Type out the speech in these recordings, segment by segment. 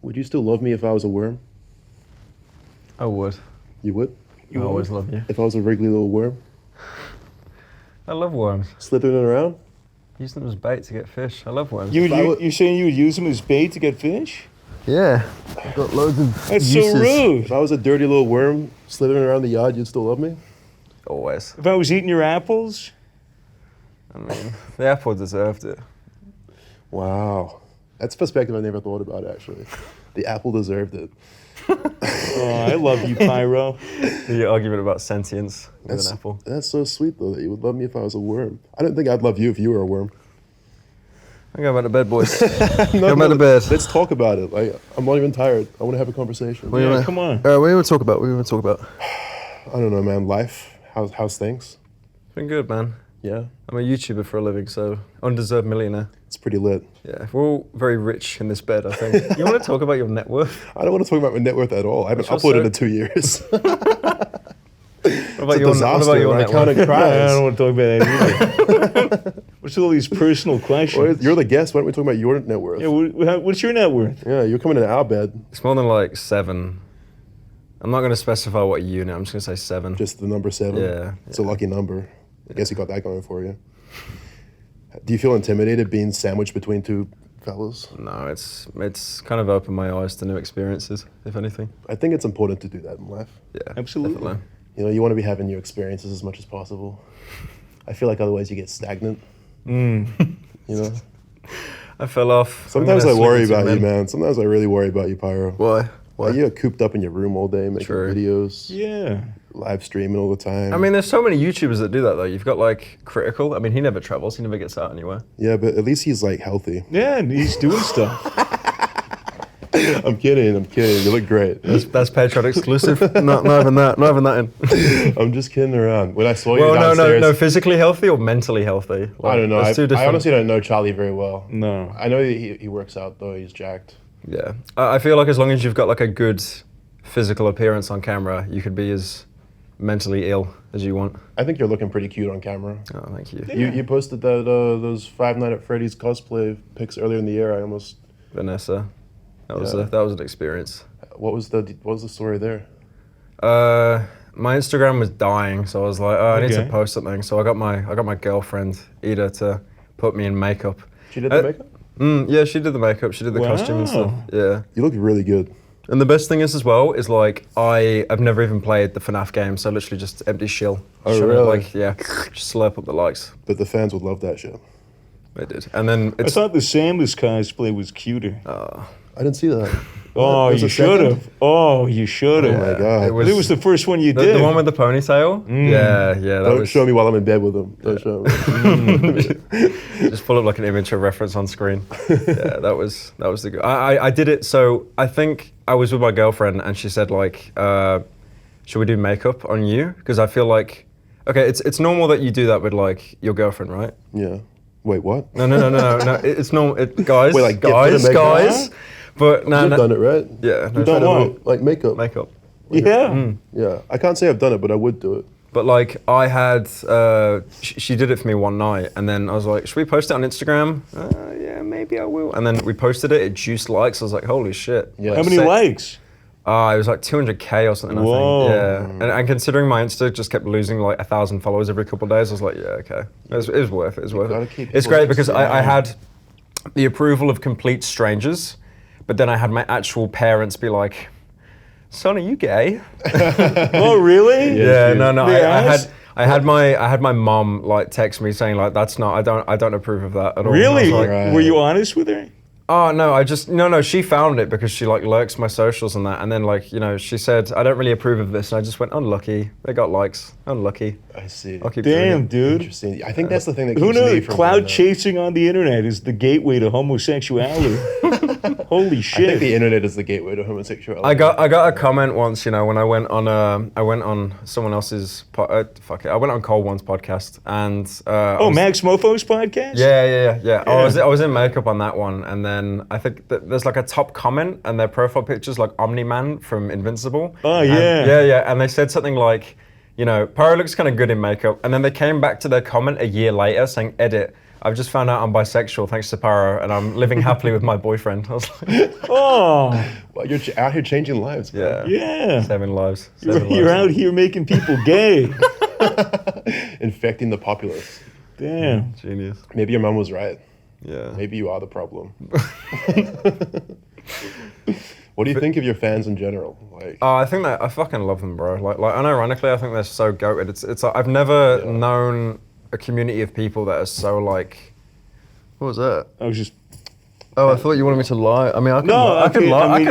Would you still love me if I was a worm? I would. You would? I always love you. If I was a wriggly little worm? I love worms. Slithering around? Use them as bait to get fish. I love worms. You're saying you would use them as bait to get fish? Yeah. I've got loads of That's uses. so rude. If I was a dirty little worm slithering around the yard, you'd still love me? Always. If I was eating your apples? I mean, the apple deserved it. Wow. That's a perspective I never thought about, actually. The apple deserved it. Oh, I love you, Pyro. The argument about sentience with an apple. That's so sweet, though, that you would love me if I was a worm. I don't think I'd love you if you were a worm. I'm going back to bed, boys. Go back to bed. Let's talk about it. I'm not even tired. I want to have a conversation. Yeah, come on. What do you want to talk about? What do you want to talk about? I don't know, man. Life? How's things? It's been good, man. Yeah? I'm a YouTuber for a living, so undeserved millionaire. It's pretty lit. Yeah, we're all very rich in this bed, I think. You want to talk about your net worth? I don't want to talk about my net worth at all. I haven't uploaded in 2 years. What about It's a disaster. I net kind worth? of I cries. don't want to talk about that either. What's all these personal questions? You're the guest. Why don't we talk about your net worth? Yeah, what's your net worth? Yeah, you're coming in our bed. It's more than like 7. I'm not going to specify what unit, I'm just going to say 7. Just the number 7. Yeah, It's a lucky number. I guess you got that going for you. Do you feel intimidated being sandwiched between two fellas? No, it's kind of opened my eyes to new experiences, if anything. I think it's important to do that in life. Yeah, Absolutely. definitely. You know, you want to be having new experiences as much as possible. I feel like otherwise you get stagnant. You know? I fell off. Sometimes I I'm gonna worry slip into about you, men. man. Sometimes I really worry about you, Pyro. Why? Why? You're cooped up in your room all day making True. videos, Yeah. live streaming all the time. I mean, there's so many YouTubers that do that, though. You've got, like, Critical. I mean, he never travels. He never gets out anywhere. Yeah, but at least he's like healthy. Yeah, and he's doing stuff. I'm kidding. You look great. That's Patreon exclusive. Not even that. Not even that in. I'm just kidding around. When I saw you Well, downstairs, no. Physically healthy or mentally healthy? Like, I don't know. there's two I different- honestly don't know Charlie very well. No. I know he works out though. He's jacked. Yeah. I feel like as long as you've got, like, a good physical appearance on camera, you could be as mentally ill as you want. I think you're looking pretty cute on camera. Oh, thank you. You posted that those Five Nights at Freddy's cosplay pics earlier in the year. I almost. Vanessa. That was Yeah. that was an experience. What was the story there? My Instagram was dying, so I was like, oh, I need to Okay. post something. So I got my girlfriend Ida to put me in makeup. She did the makeup. Yeah, she did the makeup. She did the costume and stuff. Wow. Yeah. You look really good. And the best thing is as well is like I've never even played the FNAF game, so literally just empty shill. Oh, Shove it, really? Like just slurp up the likes. But the fans would love that shit. They did. And then I it's thought the Samus cosplay was cuter. I didn't see that. Oh, There's you a should second? have. Oh, you should have. Oh my god. it It was the first one you the, did. the one with the ponytail. Yeah, that Don't was. show me while I'm in bed with him. Don't show me. Just pull up like an image or reference on screen. Yeah, that was the. I did it. So I think I was with my girlfriend, and she said like, should we do makeup on you? Because I feel like, okay, it's normal that you do that with like your girlfriend, right? Yeah. Wait, what? No. It's normal, guys. Wait, like, guys. But no, You've done it, right? Yeah. No, You've done what? Like makeup. makeup. Yeah. Yeah. I can't say I've done it, but I would do it. But like I had, she did it for me one night, and then I was like, should we post it on Instagram? Yeah, maybe I will. And then we posted it. It juiced likes. I was like, holy shit. Yeah. How many likes? It was like 200K or something, Whoa. I think. Yeah. And considering my Insta just kept losing like 1,000 followers every couple of days, I was like, yeah, okay. It was worth it. It was worth gotta it. keep It's people great because I interested. had the approval of complete strangers, but then I had my actual parents be like, son, are you gay? Oh, really? Yeah, no. Yes. I had my mom like text me saying like, that's not, I don't approve of that at all. And I Really? was like, Right. Were you honest with her? oh no, no, she found it because she like lurks my socials and that, and then like, you know, she said, I don't really approve of this, and I just went, unlucky, they got likes, unlucky. I see. I'll keep doing Damn, it. dude. Interesting. I think that's the thing that Who keeps me knew from cloud doing that. chasing on the internet is the gateway to homosexuality? Holy I shit. think the internet is the gateway to homosexuality. I got a comment once, you know, when I went on someone else's I went on Cole One's podcast, and Oh, Max Mofo's podcast? Yeah. I was in makeup on that one, and then I think that there's like a top comment, and their profile picture's like Omni-Man from Invincible. Oh, And- yeah. yeah, and they said something like, you know, Pyro looks kind of good in makeup, and then they came back to their comment a year later saying, edit, I've just found out I'm bisexual thanks to Pyro, and I'm living happily with my boyfriend. I was like, Oh, Well, you're out here changing lives, man. yeah. 7 lives. You're out here making people gay. Infecting the populace. Damn. Genius. Maybe your mom was right. Yeah. Maybe you are the problem. What do you think of your fans in general? Like, I think that I fucking love them, bro. Like, unironically, I think they're so goated. It's like I've never known a community of people that are so like. What was that? I was just. Oh, I thought you wanted me to lie. I mean, I could No, lie. I could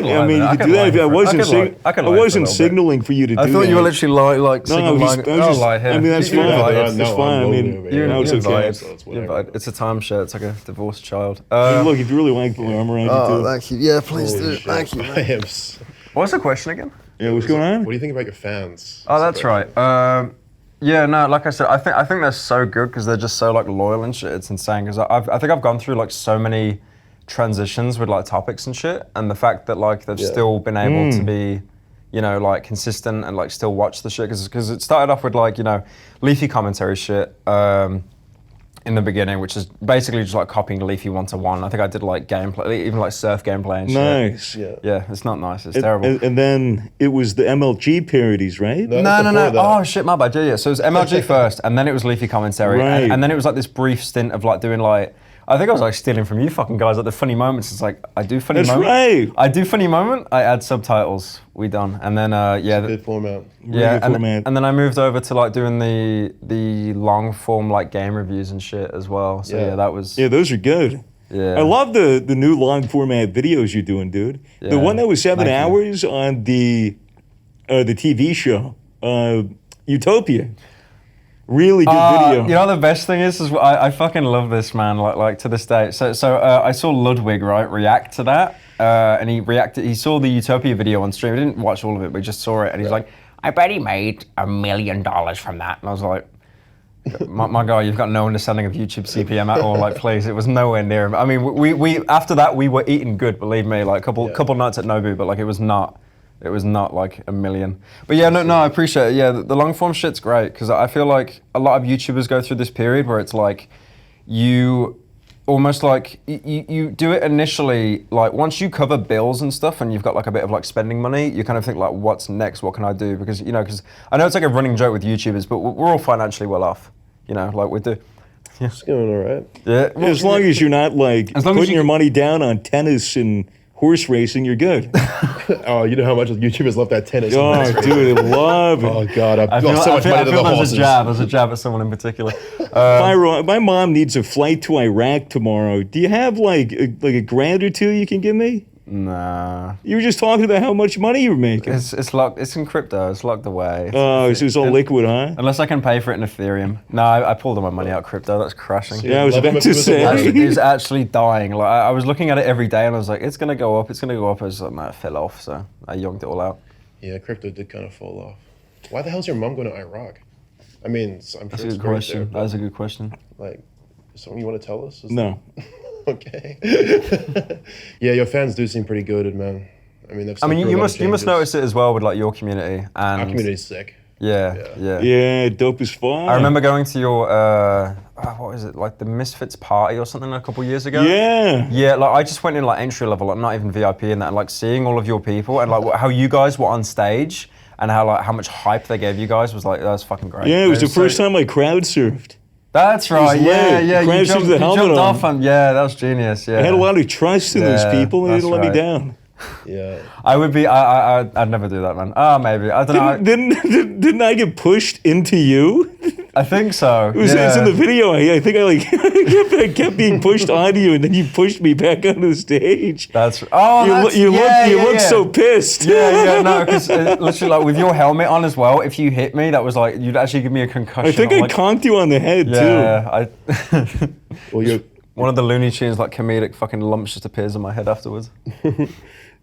lie. I mean, you could do that. I wasn't signaling for you to do that. I thought you were literally like No, I was signaling. just- I was just- lie here. I mean, that's You're fine. invited. That's fine. I mean, You're it's okay. invited. So it's You're whatever. invited. It's a timeshare. It's like a divorced child. Look, if you really like me, I'm around you too. thank you. Yeah, please Holy shit. I am What's the question again? Yeah, what's going on? What do you think about your fans? Oh, that's right. Yeah, no, like I said, I think they're so good because they're just so like loyal and shit. It's insane because I think I've gone through like so many transitions with like topics and shit, and the fact that like they've still been able to be, you know, like consistent and like still watch the shit because it started off with like, you know, leafy commentary shit in the beginning, which is basically just like copying Leafy 1-to-1. I think I did like gameplay, even like surf gameplay and shit. Nice. Yeah. Yeah, it's not nice. It's terrible. And then it was the MLG parodies, right? No. No. Before that. Oh shit, my bad. Yeah. So it was MLG first, and then it was Leafy commentary, Right. and then it was like this brief stint of like doing like. I think I was like stealing from you fucking guys, like the funny moments. It's like I do funny That's moment. right. I do funny moment. I add subtitles. We done, and then Good format. yeah, good format. and then I moved over to like doing the long form like game reviews and shit as well. So Yeah. yeah, that was Yeah, those are good. yeah. I love the new long format videos you're doing, dude. The Yeah. one that was 7 Thank you. hours on the TV show, Utopia. Really good video. You know the best thing is I fucking love this man like to this day. So I saw Ludwig react to that, and he reacted. He saw the Utopia video on stream. He didn't watch all of it, but he just saw it, and he's like, "I bet he made $1 million from that." And I was like, my guy, you've got no understanding of YouTube CPM at all. Like, please, it was nowhere near. I mean, we after that we were eating good. Believe me, like couple nights at Nobu, but like it was not like $1 million. But yeah, no, I appreciate it. Yeah, the long form shit's great because I feel like a lot of YouTubers go through this period where it's like you almost like you do it initially, like once you cover bills and stuff and you've got like a bit of like spending money, you kind of think like, what's next? What can I do? Because, you know, because I know it's like a running joke with YouTubers, but we're all financially well off, you know, like we do. It's going all right. Yeah. Well, As long as you're not like As long as putting you your can- money down on tennis and horse racing, you're good. Oh, you know how much YouTubers love that tennis. Oh, dude, I love it. Oh God, I've I feel, lost so I much feel, money I to feel the there's horses. a jab at someone in particular. Pyro, my mom needs a flight to Iraq tomorrow. Do you have like a $1,000 or $2 you can give me? Nah. You were just talking about how much money you were making. It's locked. It's in crypto. It's locked away. Oh, so it's all liquid, huh? Unless I can pay for it in Ethereum. No, I pulled all my money out crypto. That's crashing. Yeah, I was Love him about if to he was a say. virgin. It's actually dying. Like I was looking at it every day, and I was like, "It's gonna go up. It's gonna go up." I was like, "No, it fell off." So I yonked it all out. Yeah, crypto did kind of fall off. Why the hell's your mom going to Iraq? I mean, I'm That's sure a it's good great question. there, That is a good question. like, is something you want to tell us? Is No. Okay. Yeah, your fans do seem pretty goated, man. I mean, they've I mean, stepped through a you lot of must changes. notice it as well with like your community and Our community's sick. Yeah. Yeah, dope as fuck. I remember going to your what is it, like the Misfits party or something a couple years ago. Yeah. Yeah, like I just went in like entry level, like not even VIP in that, and like seeing all of your people and like how you guys were on stage and how much hype they gave you guys was like that was fucking great. Yeah, it was the first time I crowd surfed. That's right. Yeah, lit. yeah. Crashed You jumped, into the you helmet jumped on. off and yeah, that was genius. Yeah. I had a lot of trust in those Yeah, people, and they that's didn't let me right. down. Yeah. I would be. I'd never do that, man. Oh, maybe. I don't know. Didn't I get pushed into you? I think so. It was it's in the video. I think I like I kept being pushed onto you, and then you pushed me back onto the stage. That's oh, You look so pissed. Yeah, no, because literally like with your helmet on as well. If you hit me, that was like you'd actually give me a concussion. I think I conked you on the head too. Yeah, Well, you're one of the Looney Tunes like comedic fucking lumps just appears on my head afterwards.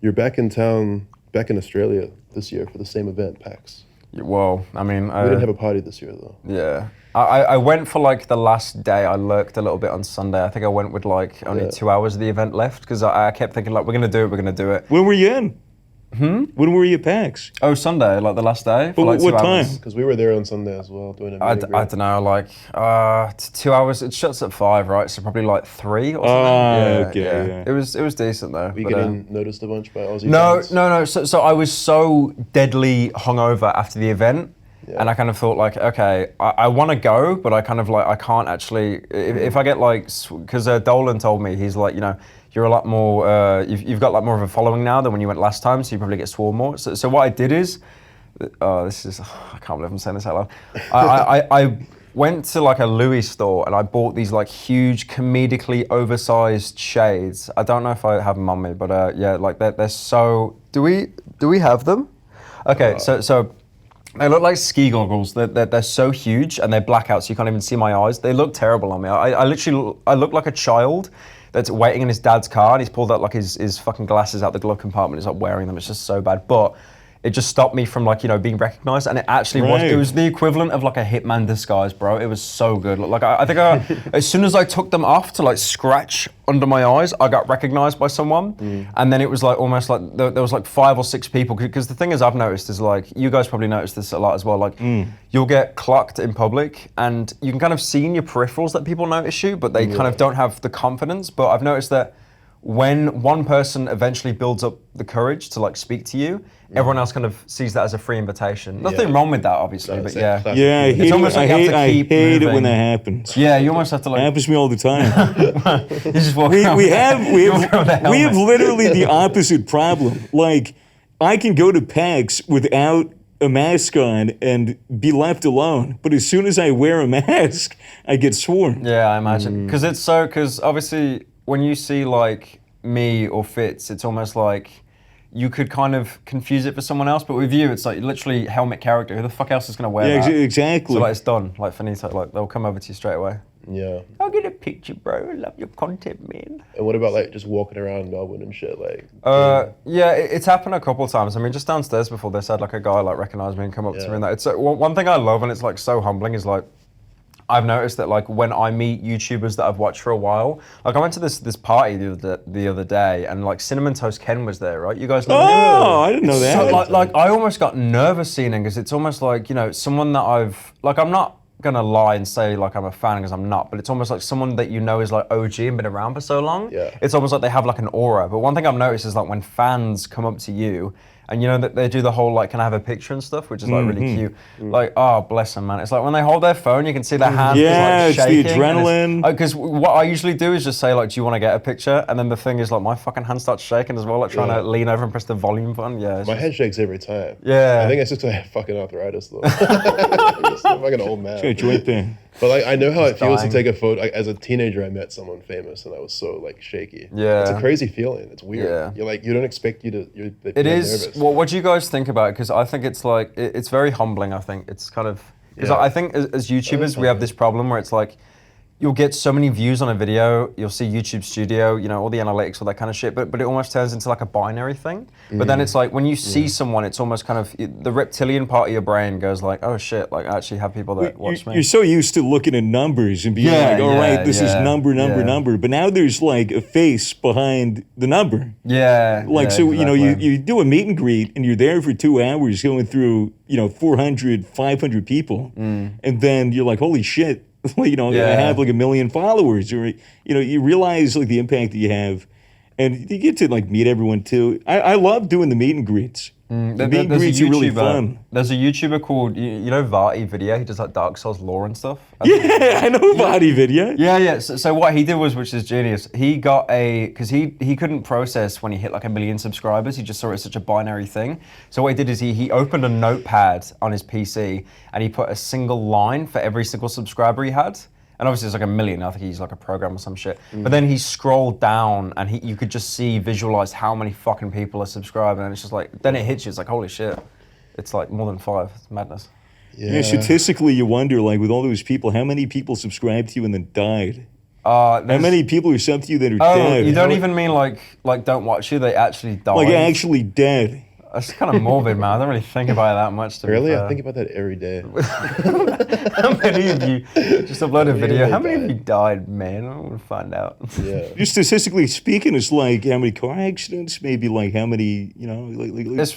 you're back in town, back in Australia this year for the same event, PAX. Well, I mean, We didn't have a party this year though. yeah. I went for like the last day. I lurked a little bit on Sunday. I think I went with like only 2 hours of the event left because I kept thinking like we're gonna do it. When were you in? When were you at PAX? Oh, Sunday, like the last day. For But like what 2 hours. time? Because we were there on Sunday as well doing a I meet and greet. don't know, like 2 hours. It shuts at 5, right? So probably like 3 or something. Okay, yeah. It was decent though. Were you but, getting noticed a bunch by Aussie no, fans? no. So I was so deadly hungover after the event, and I kind of thought like, okay, I want to go, but I kind of like I can't actually. If I get like, because Dolan told me he's like, you know, you're a lot more. You've got like more of a following now than when you went last time, so you probably get sworn more. So what I did is, I can't believe I'm saying this out loud. I went to like a Louis store and I bought these like huge comedically oversized shades. I don't know if I have them on me, but yeah, like they're so. Do we have them? Okay, so they look like ski goggles. They're so huge and they're blackout, so you can't even see my eyes. They look terrible on me. I literally look like a child that's waiting in his dad's car and he's pulled out like his fucking glasses out the glove compartment. He's like wearing them. It's just so bad. But it just stopped me from like, you know, being recognized, and it actually was the equivalent of like a hitman disguise, bro. It was so good. Like I think as soon as I took them off to like scratch under my eyes, I got recognized by someone, and then it was like almost like there was like 5 or 6 people. Because the thing is, I've noticed is like you guys probably noticed this a lot as well. Like you'll get clocked in public, and you can kind of see in your peripherals that people notice you, but they kind of don't have the confidence. But I've noticed that when one person eventually builds up the courage to like speak to you, everyone else kind of sees that as a free invitation. Nothing wrong with that, obviously, but yeah. Yeah, I hate, almost like you have to I keep hate it when moving. that happens. Yeah, you almost have to It like. happens to me all the time. You just walk around we with- have you walk around with a we have helmet. literally the opposite problem. Like, I can go to PAX without a mask on and be left alone, but as soon as I wear a mask, I get sworn. Yeah, I imagine. Because obviously when you see like me or Fitz, it's almost like you could kind of confuse it for someone else, but with you, it's like literally helmet character. Who the fuck else is going to wear Yeah, that? exactly. So like it's done, like finito, like they'll come over to you straight away. Yeah. I'll get a picture, bro. I love your content, man. And what about like just walking around Melbourne and shit? Like, Yeah, it's happened a couple of times. I mean, just downstairs before this, I had like a guy like recognize me and come up to me and that. It's one thing I love, and it's like so humbling, is like I've noticed that like when I meet YouTubers that I've watched for a while, like I went to this party the other day, and like Cinnamon Toast Ken was there, right? You guys know him? Oh, I didn't know that. So, like I almost got nervous seeing him because it's almost like, you know, someone that I'm not gonna lie and say like I'm a fan because I'm not, but it's almost like someone that you know is like OG and been around for so long. Yeah. It's almost like they have like an aura. But one thing I've noticed is like when fans come up to you and you know that they do the whole like, can I have a picture and stuff, which is like really cute. Like, oh bless them, man. It's like when they hold their phone, you can see their hands Yeah, just like it's the shaking. adrenaline. Because what I usually do is just say like, do you want to get a picture? And then the thing is like my fucking hand starts shaking as well, like trying to lean over and press the volume button. Yeah. it's my just- head shakes every time. Yeah. I think it's just 'cause I have fucking arthritis though. I'm just a fucking old man. Got a joint pain. But like I know how it feels to dying. take a photo. Like, as a teenager, I met someone famous, and I was so like shaky. Yeah. It's a crazy feeling. It's weird. Yeah. You're like you don't expect you to. It is. Nervous. What do you guys think about it? Because I think it's like it's very humbling. I think it's kind of because Yeah. I think as YouTubers we have this problem where it's like you'll get so many views on a video, you'll see YouTube Studio, you know, all the analytics, all that kind of shit, but it almost turns into like a binary thing. But then it's like, when you see someone, it's almost kind of, the reptilian part of your brain goes like, oh shit, like I actually have people that watch me. You're so used to looking at numbers and being like, all right, this is number. But now there's like a face behind the number. Yeah. Like, yeah, so, you know, exactly. you do a meet and greet and you're there for 2 hours going through, you know, 400, 500 people. And then you're like, holy shit. You know, I have like 1 million followers, or you know, you realize like the impact that you have, and you get to like meet everyone too. I love doing the meet and greets. The meet and greets are really fun. There's a YouTuber called, you know, Varty Video. He does like Dark Souls lore and stuff. Yeah, I know Body Video. Yeah. So what he did was, which is genius, he got because he couldn't process when he hit like 1 million subscribers. He just saw it as such a binary thing. So what he did is he opened a notepad on his PC and he put a single line for every single subscriber he had. And obviously it's like 1 million. I think he's like a program or some shit. But then he scrolled down and you could just visualize how many fucking people are subscribing. And it's just like, then it hits you. It's like, holy shit. It's like more than 5. It's madness. Yeah, statistically, you wonder, like, with all those people, how many people subscribed to you and then died? How many people are subbed to you that are dead? You don't even mean like don't watch you, they actually die. Like, actually dead. That's kind of morbid, man. I don't really think about it that much. Really? I think about that every day. How many of you just upload a video? How many of you died, man? I want to find out. Yeah. Just statistically speaking, it's like how many car accidents, maybe like how many, you know, like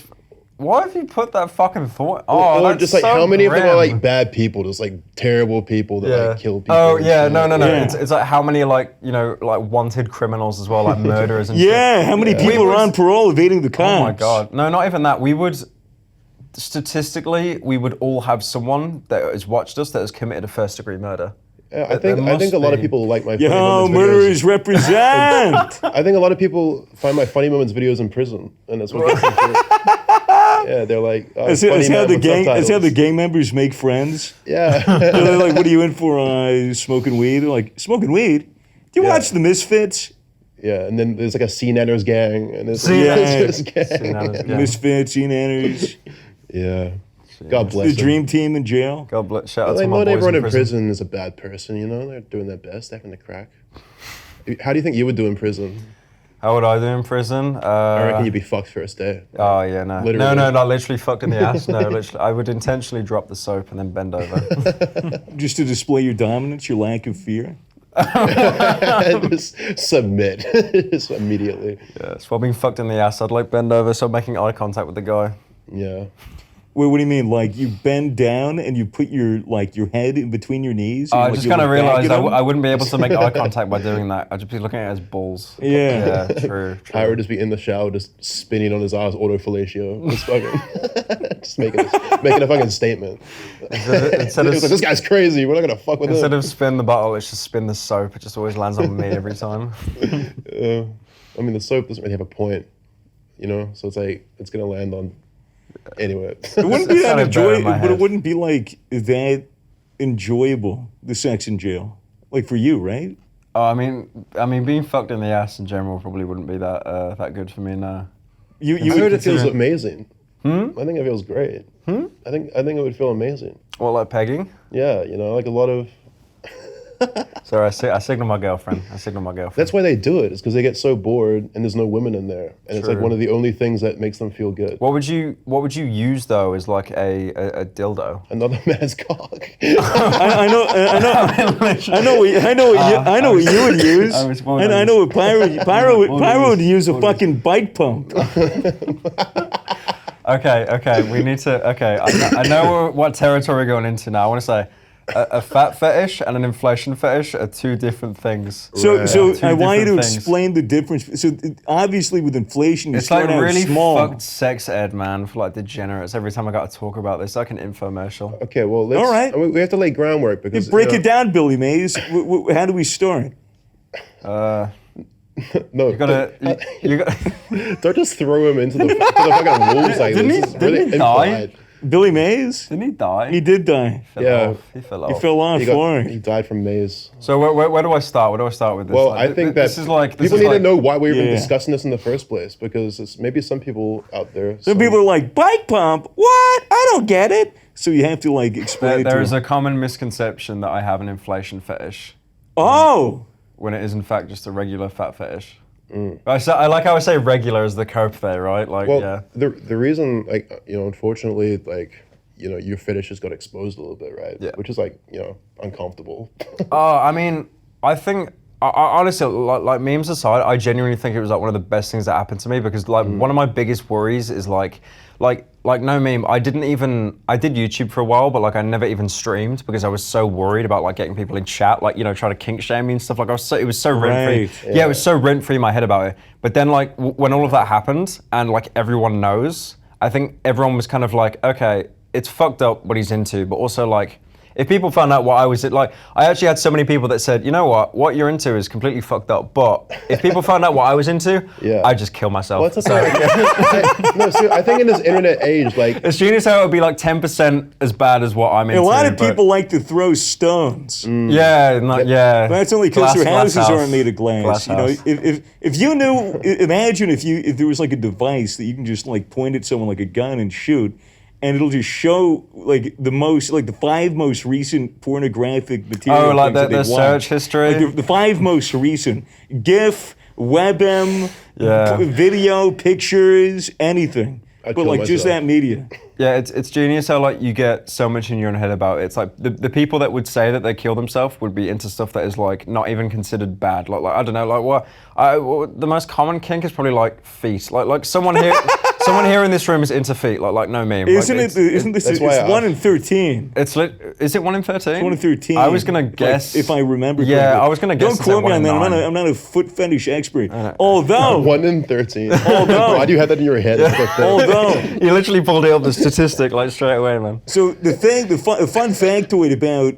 why have you put that fucking thought? Oh, or that's just like so how many of them are grim. like bad people, just like terrible people that like kill people. Oh and yeah, shit. no. Yeah. It's like how many like, you know, like wanted criminals as well, like murderers and shit. yeah, how many people are on parole evading the cops? Oh my god. No, not even that. We would all have someone that has watched us that has committed a first-degree murder. Yeah, I think a lot of people like my funny Yo, moments murderers videos. represent! I think a lot of people find my funny moments videos in prison, and that's what gets them through. Yeah, they're like, oh, That's funny how man the with gang. That's how subtitles. the gang members make friends. Yeah. They're like, "What are you in for? Smoking weed?" They're like, "Smoking weed? Do you watch the Misfits?" Yeah, and then there's like a C-Nanners gang, and there's C-Nanners. gang. C-Nanners, yeah. Misfits, Nanners, Yeah. God bless the them. dream team in jail. God bless. Shout out Like, to my not boys everyone in in prison. prison is a bad person, you know? They're doing their best, they're having the crack. How do you think you would do in prison? How would I do in prison? I reckon you'd be fucked first day. Oh yeah, no. Literally. No, not literally fucked in the ass. No, literally. I would intentionally drop the soap and then bend over. Just to display your dominance, your lack of fear. Just submit. Just immediately. Yeah, so while being fucked in the ass, I'd like bend over, start making eye contact with the guy. Yeah. Wait, what do you mean? Like you bend down and you put your head in between your knees? I Like, just you kind of look back realized at him? I wouldn't be able to make eye contact by doing that. I'd just be looking at his balls. Yeah. Yeah, true. Pyro would just be in the shower, just spinning on his ass, autofellatio. Just fucking, just making a fucking statement. Instead He was like, this guy's crazy. We're not gonna fuck with Instead him. of spin the bottle, it's just spin the soap. It just always lands on me every time. I mean, the soap doesn't really have a point, you know. So it's like it's gonna land on. Anyway. It wouldn't be that sounded better in enjoyable, my but it head. wouldn't be like that enjoyable. The sex in jail, like for you, right? Oh, I mean, being fucked in the ass in general probably wouldn't be that good for me. No. You I heard it feels consider- amazing. I think it feels great. I think it would feel amazing. What, like pegging? Yeah, you know, like a lot of. Sorry, I signal my girlfriend. That's why they do it. It's because they get so bored and there's no women in there, and it's like True. one of the only things that makes them feel good. What would you use though as like a dildo? Another man's cock. I know what you would use. I was And I know what Pyro would use a fucking bike pump. Okay, we need to. Okay, I know what territory we're going into now. I want to say a fat fetish and an inflation fetish are two different things. So Right. so Two I want you to different things. explain the difference. So obviously with inflation, you It's like start out really small. fucked sex ed, man, for like degenerates. Every time I got to talk about this, like an infomercial. Okay, well, let's. All right. We have to lay groundwork because. Break you it down, Billy Mays. How do we start? No, You gotta. don't just throw him into the fucking wolves like Didn't this. he- This is really didn't he die? implied. Billy Mays? Didn't he die? He did die. Yeah. He fell off. He fell off He hard. died from maze. So where do I start? Where do I start with this? Well, Like, I think this that is like this people is need like, to know why we're even Yeah. discussing this in the first place, because it's maybe some people out there. Some people are like, bike pump? What? I don't get it. So you have to like explain it to There is them. a common misconception that I have an inflation fetish. Oh! when it is in fact just a regular fat fetish. I like how I say regular as the cope there, right? Like, Well, yeah. the reason, like, unfortunately, like, your fetish just got exposed a little bit, right? Yeah. Which is like, uncomfortable. I mean, I think, I honestly, like memes aside, I genuinely think it was like one of the best things that happened to me because like one of my biggest worries is like no meme. I did YouTube for a while, but like I never even streamed because I was so worried about like getting people in chat, like trying to kink shame me and stuff. Like it was so rent free. Right. Yeah, it was so rent free in my head about it. But then like when all of that happened and like everyone knows, I think everyone was kind of like, okay, it's fucked up what he's into, but also like. If people found out what I was like, I actually had so many people that said, you know what you're into is completely fucked up. But if people found out what I was into, I'd just kill myself. Well, that's I think in this internet age, like it's genius how it would be like 10% as bad as what I'm into. A lot of people like to throw stones. Yeah, yeah. That's only because their houses house. aren't made of glass. Glass If you knew, imagine if there was like a device that you can just like point at someone like a gun and shoot. And it'll just show like the 5 most recent pornographic material. Oh, like things the search history. Like the 5 most recent GIF, WebM, video, pictures, anything. But like just that media. Yeah, it's genius how like you get so much in your own head about it. It's like the people that would say that they kill themselves would be into stuff that is like not even considered bad. Like I don't know, like the most common kink is probably like feet. Like someone here. Someone here in this room is into feet, like no meme. Isn't like, it? Isn't this? It's 1 in 13. Is it 1 in 13? It's 1 in 13. I was gonna guess if I remember. Yeah, correctly. I was gonna guess. Don't quote me on that. I'm not a foot fetish expert. Although 1 in 13. Although why do you have that in your head? Although you literally pulled it up the statistic like straight away, man. So the fun factoid about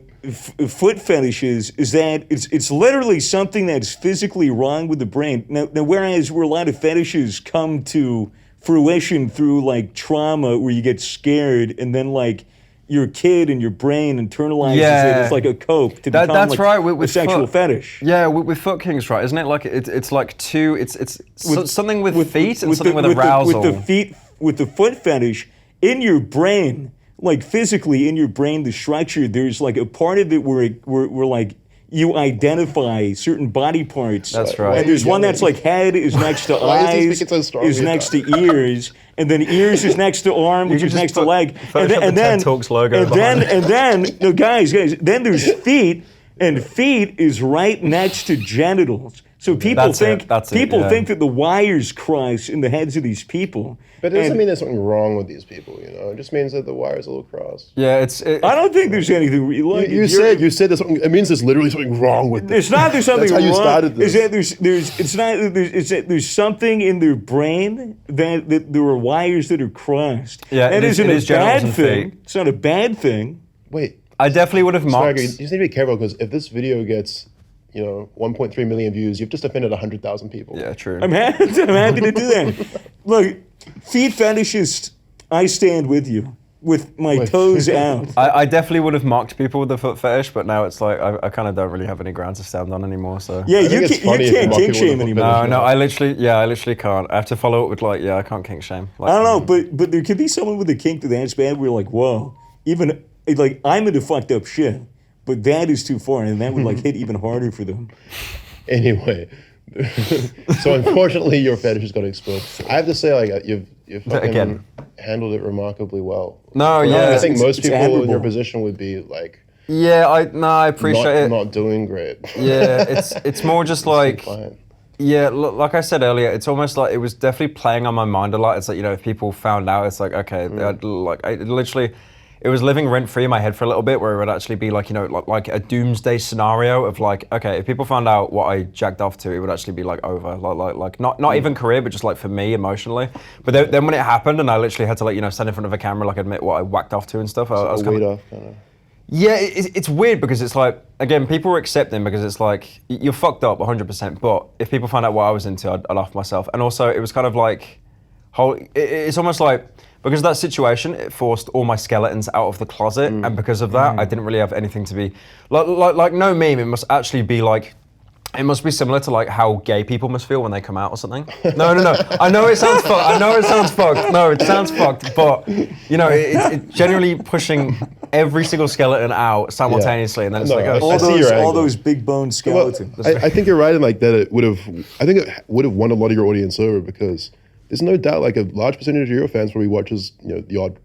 foot fetishes is that it's literally something that's physically wrong with the brain. Now whereas where a lot of fetishes come to fruition through like trauma where you get scared and then like your kid and your brain internalizes it as like a cope to become that's like right, with a sexual fetish. Yeah, with foot kinks, right? Isn't it like it's like two? It's something with feet and something with arousal. With the foot fetish in your brain, like physically in your brain, the structure. There's like a part of it where like you identify certain body parts. That's right. And there's one that's like head is next to eyes, is next to ears, and then ears is next to arm, which is next to leg. And then Talks logo. No, guys, then there's feet, and feet is right next to genitals. So people think that the wires cross in the heads of these people. But it doesn't mean there's something wrong with these people, It just means that the wire's a little crossed. Yeah, I don't think there's anything. You said there's something. It means there's literally something wrong with this. It's not there's something That's how wrong. you started this. There's something in their brain that there are wires that are crossed. Yeah, that isn't a bad thing. Feet. It's not a bad thing. Wait, I definitely would have mocked. You just need to be careful because if this video gets 1.3 million views, you've just offended 100,000 people. Yeah, true. I'm happy to do that. Look, feet fetishists, I stand with you. With my toes out. I definitely would have mocked people with the foot fetish, but now it's like I kind of don't really have any ground to stand on anymore. So yeah, you can't kink shame anymore. No, I literally can't. I have to follow up with I can't kink shame. I don't know, but there could be someone with a kink that's bad. Where you're like, whoa, even like I'm into fucked up shit, but that is too far, and that would like hit even harder for them. Anyway. So unfortunately, your fetish has got exposed. I have to say, like you've fucking handled it remarkably well. No, yeah, I think most people admirable. in your position would be like, yeah, I appreciate it. Not doing great. Yeah, it's more just like, yeah, like I said earlier, it's almost like it was definitely playing on my mind a lot. It's like if people found out, it's like okay, it was living rent free in my head for a little bit, where it would actually be like like a doomsday scenario of like, okay, if people found out what I jacked off to, it would actually be like over, like not even career, but just like for me emotionally. But then when it happened, and I literally had to stand in front of a camera, like admit what I whacked off to and stuff. I was kind of. Yeah, it's weird because it's like, again, people were accepting because it's like, you're fucked up 100%, but if people found out what I was into, I'd off myself. And also, it was kind of like, it's almost like, because of that situation, it forced all my skeletons out of the closet, and because of that, I didn't really have anything to be, like no meme, it must actually be like It must be similar to like how gay people must feel when they come out or something. No. I know it sounds fucked. No, it sounds fucked. But you know, it's generally pushing every single skeleton out simultaneously, and then it's all those big bone skeletons. Well, I think you're right in like that. It would have won a lot of your audience over because there's no doubt like a large percentage of your fans probably watches the odd.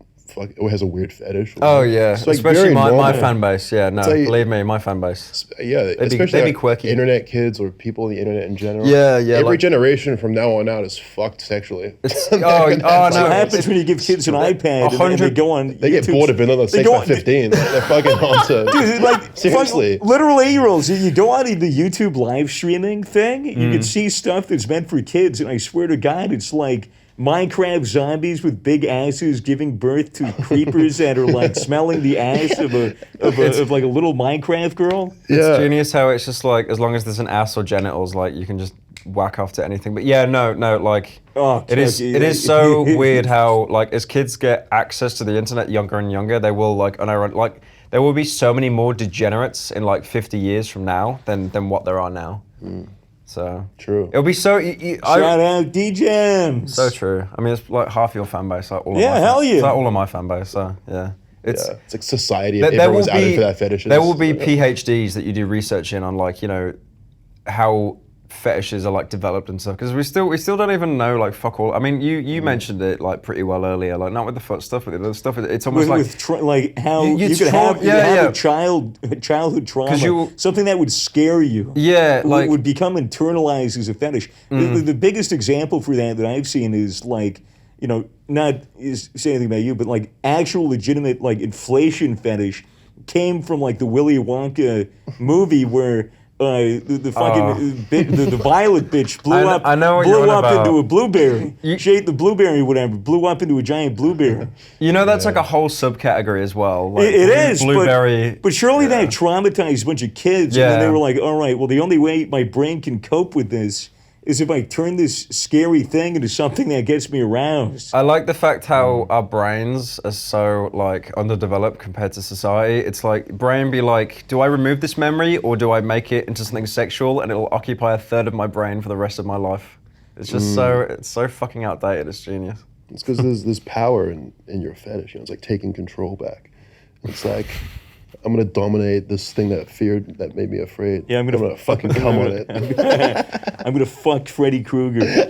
Or has a weird fetish. Oh yeah, like especially my fan base. Yeah, no, like, believe me, my fan base. Yeah, they'd be quirky. Internet kids or people on the internet in general. Yeah. Every generation from now on out is fucked sexually. No. What happens when you give kids an iPad and they go on? They get bored of vanilla sex at 15. They're fucking onto. Dude, like seriously, literal 8-year-olds. You go on the YouTube live streaming thing. You can see stuff that's meant for kids, and I swear to God, it's like Minecraft zombies with big asses giving birth to creepers that are like smelling the ass of like a little Minecraft girl. It's genius how it's just like as long as there's an ass or genitals, like you can just whack off to anything. But yeah, no, like it is so weird how like as kids get access to the internet younger and younger, they will like there will be so many more degenerates in like 50 years from now than what there are now. So true. It'll be so. Shout out D-Jams. So true. I mean, it's like half your fan base. Like all yeah, of my hell yeah. It's like all of my fan base. So yeah, it's like society. Everyone's outed for that fetishes. There will be PhDs that you do research in on like how fetishes are like developed and stuff because we still don't even know like fuck all. I mean, you mentioned it like pretty well earlier, like not with the foot stuff, but the other stuff. It's almost like how you could have a childhood trauma, something that would scare you. Yeah, like would become internalized as a fetish. The biggest example for that I've seen is like not say anything about you, but like actual legitimate like inflation fetish came from like the Willy Wonka movie where. The violet bitch blew up into a blueberry. She ate the blueberry, whatever, blew up into a giant blueberry. That's like a whole subcategory as well. Like it is, blueberry. But surely that traumatized a bunch of kids. And then they were like, all right, well, the only way my brain can cope with this is if I turn this scary thing into something that gets me aroused. I like the fact how our brains are so like underdeveloped compared to society. It's like brain be like, do I remove this memory or do I make it into something sexual and it'll occupy a third of my brain for the rest of my life? It's just it's so fucking outdated. It's genius. It's because there's power in your fetish. It's like taking control back. It's like I'm gonna dominate this thing that made me afraid. Yeah, I'm gonna fucking come on it. I'm gonna fuck Freddy Krueger.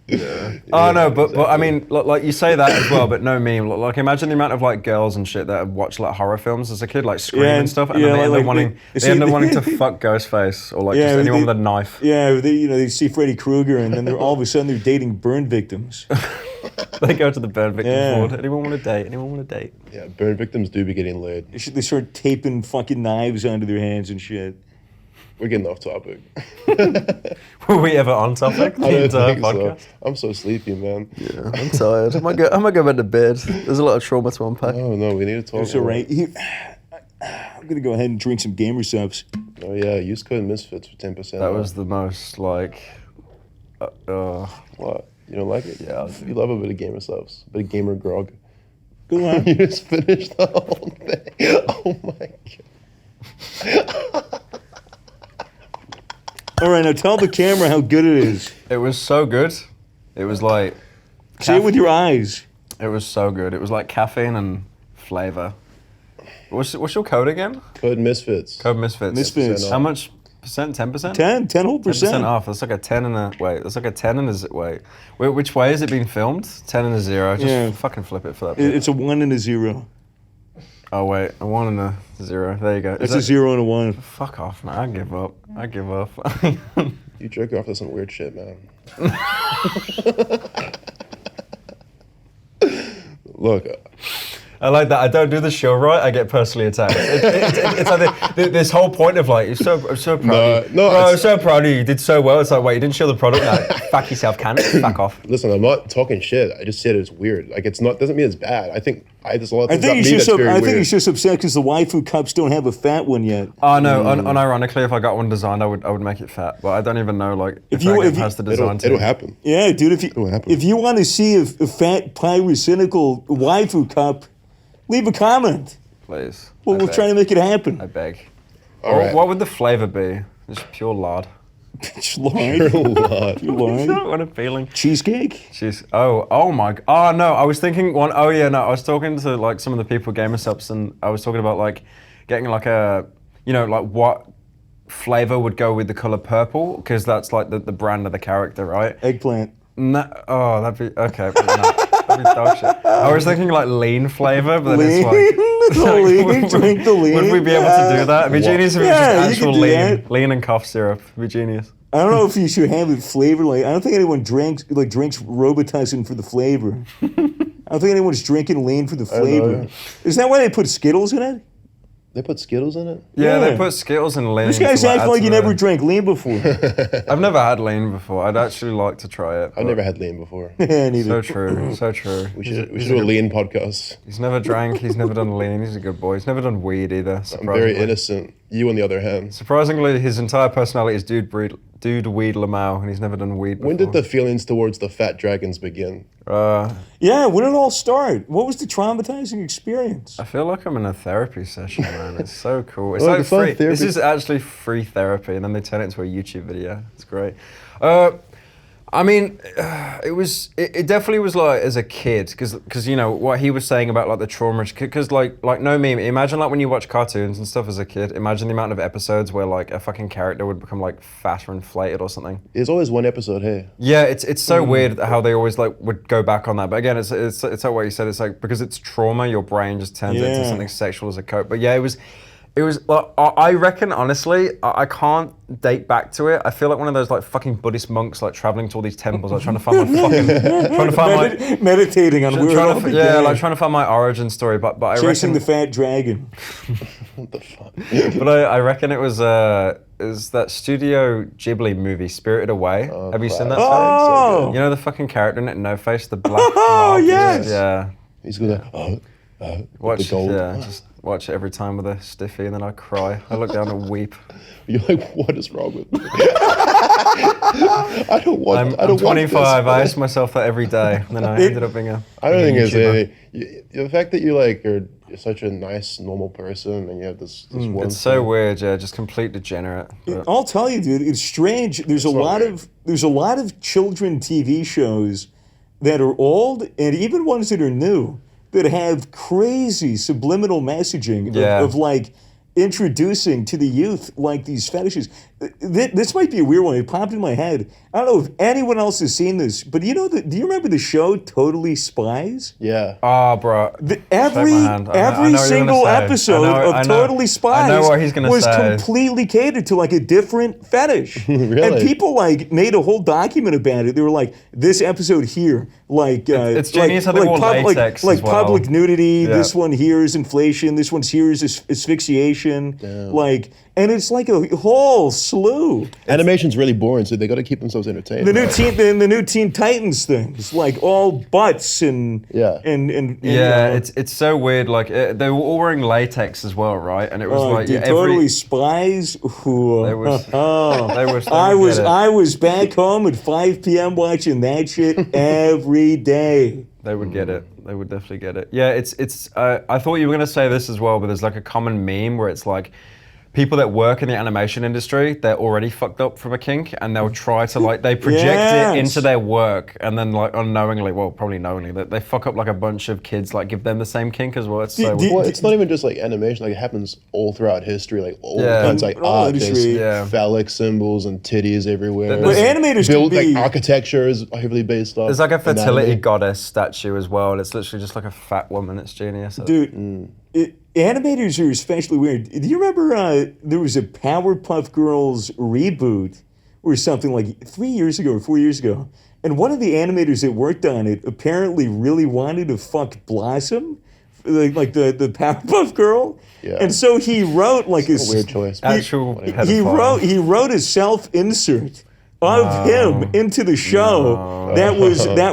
But I mean, like you say that as well, but no meme. Like imagine the amount of like girls and shit that have watched like horror films as a kid, like Scream and stuff, and then they end up wanting to fuck Ghostface or like just anyone with a knife. Yeah, they see Freddy Krueger and then they're all of a sudden they're dating burn victims. They go to the burn victim board. Anyone want to date? Yeah, burn victims do be getting laid. They start taping fucking knives onto their hands and shit. We're getting off topic. Were we ever on topic? The entire podcast? So. I'm so sleepy, man. Yeah, I'm tired. I might go back to bed. There's a lot of trauma to unpack. Oh no, we need to talk. It's all right. I'm gonna go ahead and drink some gamer subs. Oh yeah, use code Misfits for 10%. That was the most like. What? You don't like it? Yeah. You love a bit of gamer subs, a bit of gamer grog. Go on. You just finished the whole thing. Oh my god. All right, now tell the camera how good it is. It was so good. It was like. Say it with your eyes. It was so good. It was like caffeine and flavor. What's your code again? Code Misfits. Code Misfits. Misfits. How much percent? 10%? 10 whole percent. 10% off. That's like a 10 and a wait. That's like a 10 and a wait. Which way is it being filmed? 10 and a 0. Just fucking flip it for that. It's a 1 and a 0. Oh wait, a 1 and a 0. There you go. It's a 0 and a 1. Fuck off, man. I give up. You jerk off to some weird shit, man. Look. I like that. I don't do the show right. I get personally attacked. It's like this whole point of like, I'm so proud of you. No, I'm so proud of you. You did so well. It's like, wait, you didn't show the product. No, fuck yourself, can it? Fuck off. Listen, I'm not talking shit. I just said it's weird. Like, it's not, doesn't mean it's bad. I think there's a lot of things about me that's very weird. I think he's just upset because the waifu cups don't have a fat one yet. Oh no, unironically, if I got one designed, I would make it fat. But I don't even know like if it has the design. It'll happen. Yeah, dude. If you want to see a fat Pyrocynical waifu cup, leave a comment. Please. We'll try to make it happen. I beg. All right. What would the flavor be? It's pure lard. Lard. Lord. Lard. What a feeling. Cheesecake. Jeez. Oh my. Oh no, I was thinking one. Oh yeah, no, I was talking to like some of the people Gamer Subs, and I was talking about like getting like a, like what flavor would go with the color purple, because that's like the brand of the character, right? Eggplant. No, oh, that'd be okay. But no, that'd be dog shit. I was thinking like lean flavor, but then it's like Drink the lean. Would we be able to do that? It'd be genius if it was Yeah, just you actual could do lean, that. lean and cough syrup. It'd be genius. I don't know if you should have it flavored like. I don't think anyone drinks Robitussin for the flavor. I don't think anyone's drinking lean for the flavor. know. Is that why they put Skittles in it? They put Skittles in it? Yeah, Yeah. they put Skittles and lean. This guy's to, like, acting add like to you the- never drank lean before. I've never had lean before. I'd actually like to try it. I've but- never had lean before. Yeah, neither. So true, so true. We should do a lean podcast. He's never drank. He's never done lean. He's a good boy. He's never done weed either. I'm Surprisingly. very innocent. You, on the other hand. Surprisingly, his entire personality is dude weed Lamau, and he's never done weed before. When did the feelings towards the fat dragons begin? Yeah, when did it all start? What was the traumatizing experience? I feel like I'm in a therapy session, man. It's so cool. It's Well, like it's not free. therapy. This is actually free therapy, and then they turn it into a YouTube video. It's great. I mean, it definitely was like as a kid, because what he was saying about like the trauma, because like no meme. Imagine like when you watch cartoons and stuff as a kid. Imagine the amount of episodes where like a fucking character would become like fat or inflated or something. There's always one episode here. Yeah, it's so weird how they always like would go back on that. But again, it's like what you said. It's like because it's trauma, your brain just turns it into Yeah. something sexual as a cope. But yeah, it was. Like, I reckon, honestly, I can't date back to it. I feel like one of those like fucking Buddhist monks like traveling to all these temples, like trying to find my trying to find my Meditating on where it all began. yeah, like trying to find my origin story. But I Chasing reckon, the fat dragon. What the fuck? but I reckon it was that Studio Ghibli movie, Spirited Away. Have you seen that? Oh! You know the fucking character in it, No Face, the black. Oh, blob? yes! Yeah. He's gonna Watch, the gold. yeah, just watch it every time with a stiffy, and then I cry. I look down and weep. You're like, what is wrong with me? I don't want. I I'm don't 25. want I this. ask myself that every day, and then I ended up being a. I don't think it's YouTuber. anything. The fact that you like are such a nice, normal person, and you have this one. It's so thing. weird, yeah, just complete degenerate. But- I'll tell you, dude, it's strange. There's a lot of children TV shows that are old and even ones that are new that have crazy subliminal messaging Yeah. of like introducing to the youth like these fetishes. This might be a weird one. It popped in my head. I don't know if anyone else has seen this, but do you remember the show Totally Spies? Yeah. bro. Every my hand. I know what you're single gonna say. episode I of know- Totally Spies I know what he's gonna was say. completely catered to like a different fetish. Really? And people like made a whole document about it. They were like, this episode here, like It's genius how they wore latex like as well. public nudity. Yeah. This one here is inflation. This one's here is asphyxiation. Like, and it's like a whole slew. Animation's really boring, so they got to keep themselves entertained. The new Teen Titans things, like all butts and Yeah. and Yeah, it's so weird. Like they were all wearing latex as well, right? And it was like dude, yeah, Totally Spies. Ooh. They was- they was- I would was get it. I was back home at 5 p.m. watching that shit every day. They would get it. They would definitely get it. Yeah, it's. I thought you were gonna say this as well, but there's like a common meme where it's like. People that work in the animation industry, they're already fucked up from a kink, and they'll try to like they project Yes. it into their work, and then like unknowingly, well, probably knowingly, they fuck up like a bunch of kids, like give them the same kink as well. It's so Do- Well, it's not even just like animation; like it happens all throughout history. Like all Yeah. kinds of like All art, there's industry. Yeah. phallic symbols and titties everywhere. But animators build can be- like architecture is heavily based off. There's like a fertility anatomy. goddess statue as well, and it's literally just like a fat woman. It's genius. Dude, animators are especially weird. Do you remember there was a Powerpuff Girls reboot or something like 3 years ago or 4 years ago? And one of the animators that worked on it apparently really wanted to fuck Blossom, like the Powerpuff Girl. Yeah. And so he wrote like A weird choice. Actual he pedophile. wrote a self-insert of him into the show that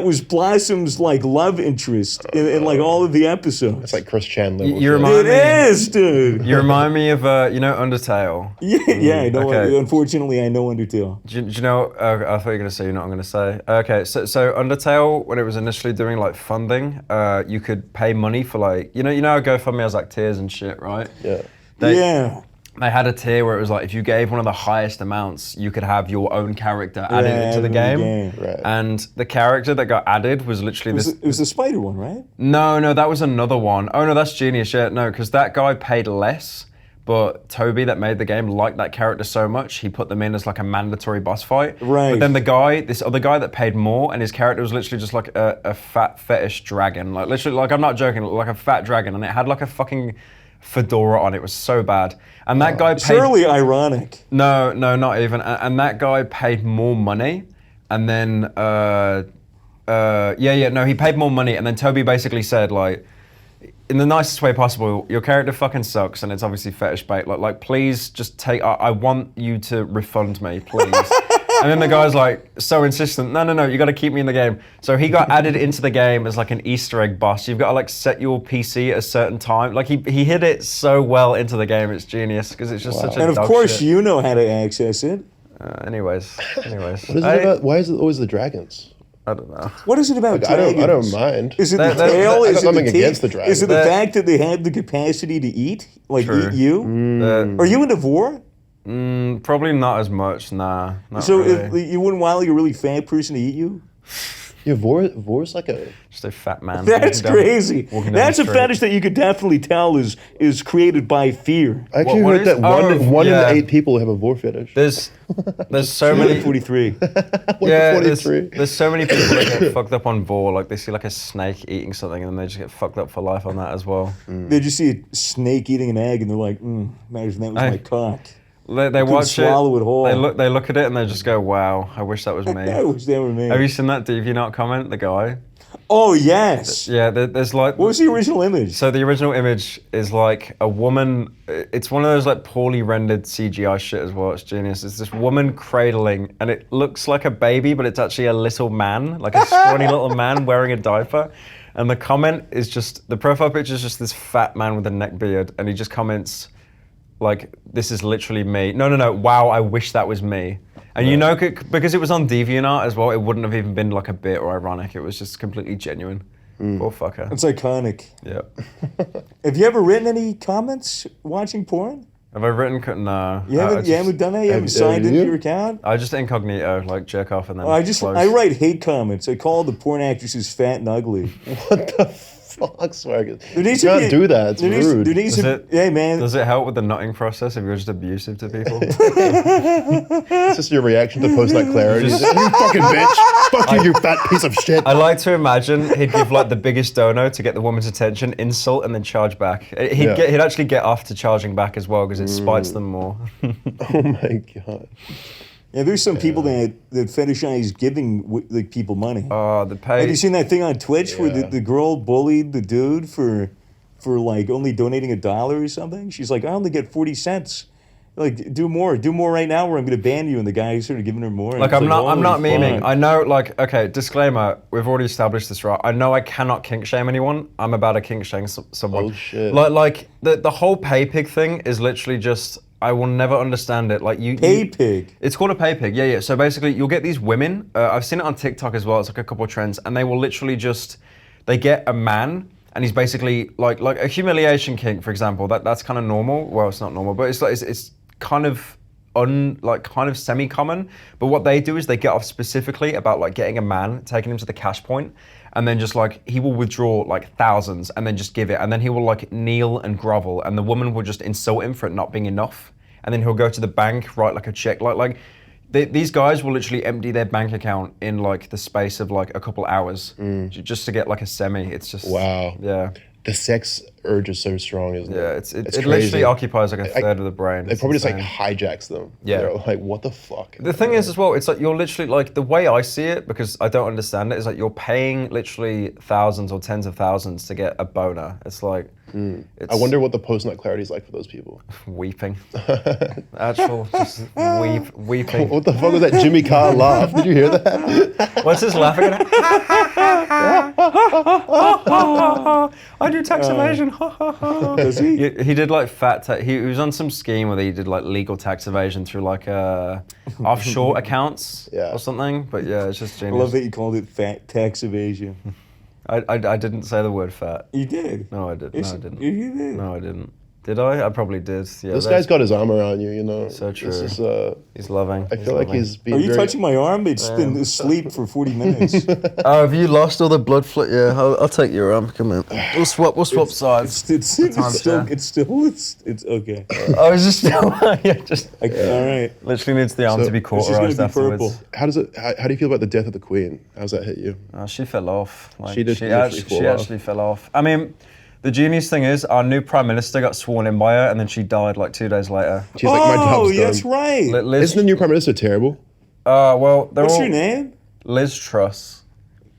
was Blossom's like love interest in like all of the episodes. It's like Chris Chandler. You with remind It me. is, dude. You remind me of Undertale. Yeah, I know. okay. Unfortunately, I know Undertale. Do you know? I thought you were gonna say. You know what I'm gonna say. Okay, so Undertale, when it was initially doing like funding, you could pay money for like you know how GoFundMe has like tiers and shit, right? Yeah. They- Yeah. they had a tier where it was like, if you gave one of the highest amounts, you could have your own character added into the game. Right. And the character that got added was literally It was the spider one, right? No, that was another one. Oh no, that's genius. Yeah, no, because that guy paid less, but Toby that made the game liked that character so much, he put them in as like a mandatory boss fight. Right. But then this other guy that paid more, and his character was literally just like a fat fetish dragon. Like literally, like I'm not joking, like a fat dragon, and it had like a fucking fedora on it. It was so bad. And that guy paid... Surely ironic. No, not even. And that guy paid more money, and then he paid more money, and then Toby basically said, like, in the nicest way possible, your character fucking sucks, and it's obviously fetish bait. Like please just take. I want you to refund me, please. And then the guy's like so insistent. No, you got to keep me in the game. So he got added into the game as like an Easter egg boss. You've got to like set your PC at a certain time. Like he hid it so well into the game. It's genius because it's just such a. And of dog course, shit. you know how to access it. Anyways. What is it about? Why is it always the dragons? I don't know. What is it about dragons? I don't mind. Is it the tail? I got Is it nothing the against teeth? the dragons. Is it the fact that they have the capacity to eat? Like True. eat you? Are you into vor? Probably not as much. Nah. Not So really. you wouldn't want like a really fat person to eat you? Yeah, Vor's like a... Just a fat man. That's walking down- crazy. walking down That's the a street. fetish that you could definitely tell is created by fear. I actually What heard is- that one yeah. in 8 people have a Vor fetish. There's so many. 43. 43. There's so many people that get fucked up on vor. Like they see like a snake eating something and then they just get fucked up for life on that as well. They just see a snake eating an egg and they're like, imagine that was my cock. They watch swallow it whole. They look at it and they just go, "Wow, I wish that was me." I wish they were me. Have you seen that DeviantArt comment? The guy. Oh, yes. Yeah, there's like. What was the original image? So the original image is like a woman. It's one of those like poorly rendered CGI shit as well. It's genius. It's this woman cradling, and it looks like a baby, but it's actually a little man, like a scrawny little man wearing a diaper. And the comment is just the profile picture is just this fat man with a neck beard, and he just comments like, "This is literally me." No. Wow, I wish that was me. And you know, because it was on DeviantArt as well, it wouldn't have even been like a bit or ironic. It was just completely genuine. Poor fucker. It's iconic. Yeah. Have you ever written any comments watching porn? Have I written? No. You haven't done that? You haven't signed into your account? I just incognito, like jerk off and then. I write hate comments. I call the porn actresses fat and ugly. What the fuck, Swag? You There needs to can't be- do that. It's there needs- rude. there needs to- hey, man. Does it help with the nutting process if you're just abusive to people? It's just your reaction to post-nut clarity. You fucking bitch. Fuck you, you fat piece of shit. I like to imagine he'd give like the biggest dono to get the woman's attention, insult, and then charge back. He'd actually get off to charging back as well because it spites them more. Oh my god. Yeah, there's some people that fetishize giving like people money. Oh, the pay. Have you seen that thing on Twitch where the girl bullied the dude for like only donating $1 or something? She's like, I only get 40 cents. Like, do more right now, or I'm gonna ban you. And the guy started giving her more. Like I'm not memeing. I know, like, okay, disclaimer. We've already established this, right? I know I cannot kink shame anyone. I'm about to kink shame someone. Oh shit. Like the whole pay pig thing is literally just. I will never understand it. Like Pay pig. It's called a pay pig. Yeah. So basically, you'll get these women. I've seen it on TikTok as well. It's like a couple of trends, and they will literally just they get a man. And he's basically like a humiliation kink, for example. That's kind of normal. Well, it's not normal, but it's like it's kind of kind of semi-common. But what they do is they get off specifically about like getting a man, taking him to the cash point, and then just like he will withdraw like thousands and then just give it, and then he will like kneel and grovel, and the woman will just insult him for it not being enough, and then he'll go to the bank, write like a check, these guys will literally empty their bank account in like the space of like a couple hours just to get like a semi. It's just Wow. Yeah. The sex urge is so strong, isn't it? Yeah, it crazy. literally occupies like a third of the brain. It probably just like insane. hijacks them. Yeah. They're like, what the fuck? The thing is as well, it's like you're literally like the way I see it, because I don't understand it, is like you're paying literally thousands or tens of thousands to get a boner. It's like it's I wonder what the post-nut clarity is like for those people. weeping. Actual just weeping. What the fuck was that Jimmy Carr laugh? Did you hear that? What's his laughing at? I do tax evasion. Does he? He did like he was on some scheme where he did like legal tax evasion through like offshore accounts or something. But yeah, it's just I genius. love that you called it fat tax evasion. I didn't say the word fat. You did. No, I didn't. Yes, No, I didn't. You did. No, I didn't. Did I? I probably did. Yeah. This guy's got his arm around you, you know. So true. This is, He's loving. I feel like he's being Are you very... touching my arm? It's been asleep for 40 minutes. Oh, have you lost all the blood flow? Yeah, I'll take your arm. Come in. We'll swap sides. It's okay. Oh, is this still? Yeah, just. All right. Literally needs the arm to be This is cauterized gonna be purple. afterwards. How do you feel about the death of the Queen? How's that hit you? She fell off. Like, She did She literally fall off. actually fell off. I mean, the genius thing is, our new prime minister got sworn in by her, and then she died like 2 days later. She's like, my job's done. that's right. Liz, Isn't the new prime minister terrible? well, they're What's all her name? Liz Truss.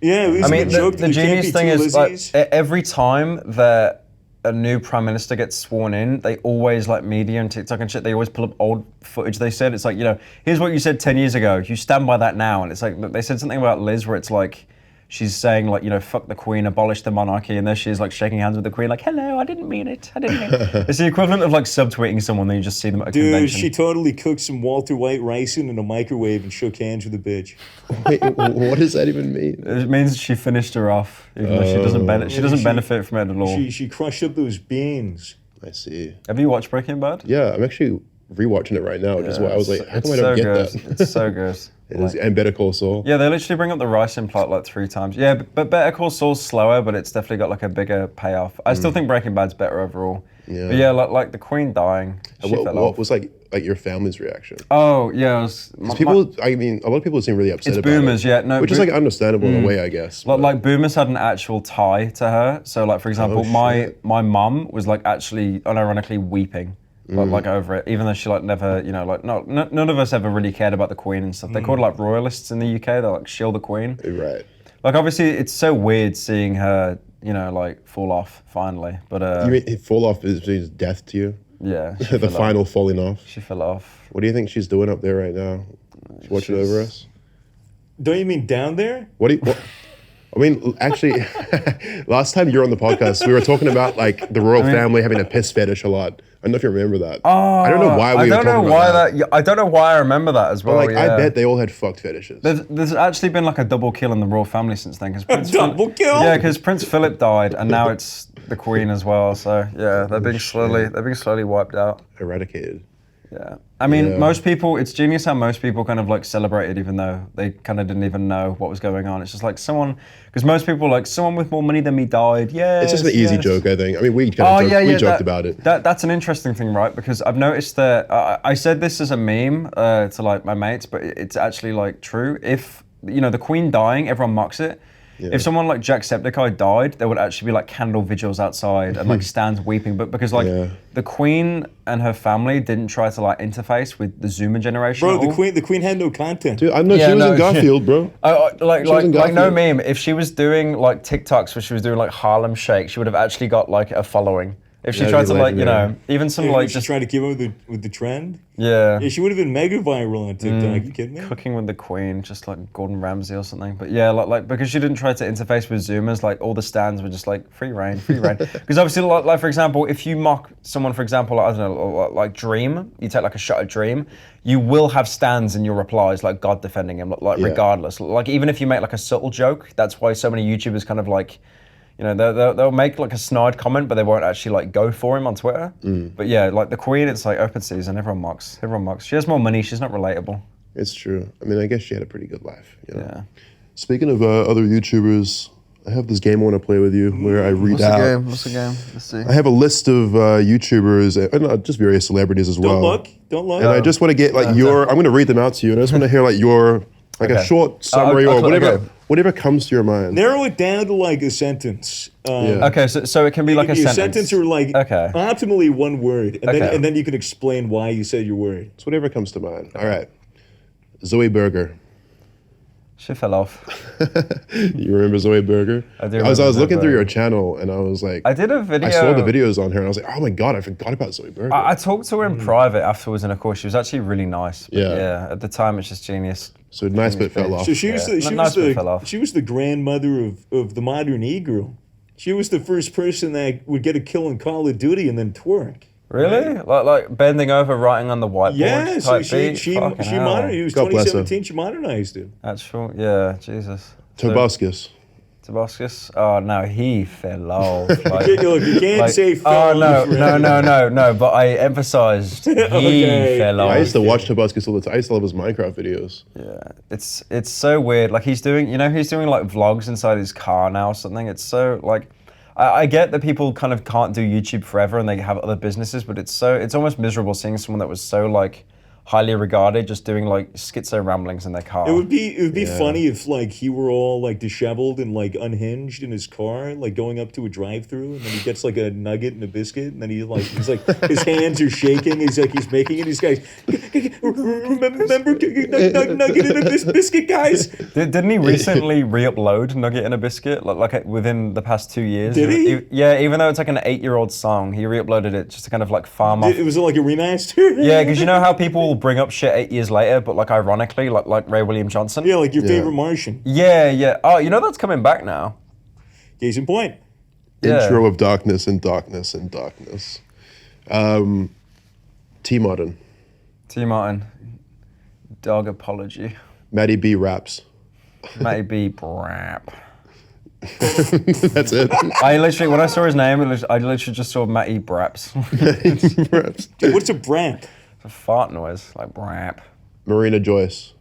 Yeah, I mean, the genius thing is, like, every time that a new prime minister gets sworn in, they always, like, media and TikTok and shit, they always pull up old footage they said. It's like, you know, here's what you said 10 years ago. You stand by that now. And it's like, they said something about Liz where it's like, she's saying, like, you know, fuck the Queen, abolish the monarchy, and there she is, like, shaking hands with the Queen, like, hello, I didn't mean it. It's the equivalent of, like, subtweeting someone, then you just see them at a convention. She totally cooked some Walter White rice in a microwave and shook hands with a bitch. Wait, what does that even mean? It means she finished her off, even though she doesn't benefit from it at all. She crushed up those beans. I see. Have you watched Breaking Bad? Yeah, I'm actually rewatching it right now, which is why I was like, how come I don't get that? It's so good. It is, and Better Call Saul. Yeah, they literally bring up the ricing plot like 3 times. Yeah, but Better Call Saul's slower, but it's definitely got like a bigger payoff. I still think Breaking Bad's better overall. Yeah. But yeah, like the Queen dying, she fell What off. was like your family's reaction? Oh yeah, it was, I mean, a lot of people seem really upset it's about boomers, it. yeah, no, which is like understandable in a way, I guess. like boomers had an actual tie to her. So like for example, my mum was like actually unironically weeping. Like over it, even though she like never, you know, like none of us ever really cared about the Queen and stuff. They called her like royalists in the UK. They like shill the Queen. Right. Like obviously, it's so weird seeing her, you know, like fall off finally. But You mean fall off is death to you? yeah, The final falling off. she fell off. What do you think she's doing up there right now? She's watching over us. Don't you mean down there? What? I mean, actually, last time you were on the podcast, we were talking about like the royal family having a piss fetish a lot. I don't know if you remember that. I don't know why we were talking about that. I don't know why I remember that as well. But like, yeah. I bet they all had fucked fetishes. There's actually been like a double kill in the royal family since then. Double kill? Yeah, because Prince Philip died, and now it's the Queen as well. So yeah, they're being slowly wiped out. Eradicated. Yeah. I mean, most people, it's genius how most people kind of like celebrated even though they kind of didn't even know what was going on. It's just like someone, because most people like, someone with more money than me died. Yeah. It's just an easy joke, I think. I mean, we joked about it. That's an interesting thing, right? Because I've noticed that, I said this as a meme to like my mates, but it's actually like true. If, you know, the Queen dying, everyone mocks it. Yeah. If someone like Jacksepticeye died, there would actually be like candle vigils outside and like stands weeping. But because like the Queen and her family didn't try to like interface with the Zoomer generation. Bro, the Queen had no content. Dude, I know she was in Garfield, bro. Like no meme. If she was doing like TikToks where she was doing like Harlem Shake, she would have actually got like a following. If she tried to like, you know, even some like just trying to keep up with the trend. Yeah. Yeah, she would have been mega viral on TikTok. You kidding me? Cooking with the Queen, just like Gordon Ramsay or something. But yeah, like because she didn't try to interface with Zoomers, like all the stands were just like free reign. Because obviously, like for example, if you mock someone, for example, I don't know, like Dream, you take like a shot at Dream, you will have stands in your replies, like God defending him, like regardless. Like even if you make like a subtle joke, that's why so many YouTubers kind of like, you know, they'll make like a snide comment, but they won't actually like go for him on Twitter. But yeah, like the Queen, it's like open season. Everyone mocks. She has more money. She's not relatable. It's true. I mean, I guess she had a pretty good life. You know? Yeah. Speaking of other YouTubers, I have this game I want to play with you where I read out. What's the game? Let's see. I have a list of YouTubers and just various celebrities as well. Don't look. And I just want to get like I'm going to read them out to you, and I just want to hear like your a short summary or whatever comes to your mind. Narrow it down to like a sentence. Okay, so it can be like a sentence or like optimally one word, and then you can explain why you said your word. It's whatever comes to mind. All right. Zoe Berger. She fell off. You remember Zoe Berger? I do. I was looking through your channel and I was like, I did a video. I saw the videos on her and I was like, oh my God, I forgot about Zoe Berger. I talked to her in private afterwards, and of course she was actually really nice. Yeah. At the time, it's just genius. So nice bit fell off. So she was the grandmother of the modern e-girl. She was the first person that would get a kill in Call of Duty and then twerk. Really? Like bending over, writing on the whiteboard. Yeah, so she modernized. It was God 2017. She modernized it. That's true. Yeah, Jesus. Tobuscus. Tobuscus? Oh no, he fell off. Like, You can't say fell. Oh no. But I emphasized he fell off. I used to watch Tobuscus all the time. I used to love his Minecraft videos. Yeah, it's so weird. Like he's doing like vlogs inside his car now or something. It's so like, I get that people kind of can't do YouTube forever and they have other businesses, but it's almost miserable seeing someone that was so like highly regarded just doing like schizo ramblings in their car. It would be funny if like he were all like disheveled and like unhinged in his car, like going up to a drive-through, and then he gets like a nugget and a biscuit, and then he's like his hands are shaking. He's making it. He's guys, remember nugget and a biscuit, guys. Didn't he recently re-upload Nugget and a Biscuit like within the past 2 years? Did he? Yeah, even though it's like an 8-year-old song, he re-uploaded it just to kind of like farm off. It was like a remaster. Yeah, because you know how people bring up shit 8 years later, but like ironically, like Ray William Johnson. Yeah, like your favorite Martian. Yeah. Oh, you know that's coming back now. Case in point. Yeah. Intro of darkness and darkness and darkness. T Martin. Dog apology. Matty B raps. Matty B brap. That's it. I literally, when I saw his name, I literally just saw Matty Braps. Raps. Dude, what's a bramp? It's a fart noise, like brap. Marina Joyce.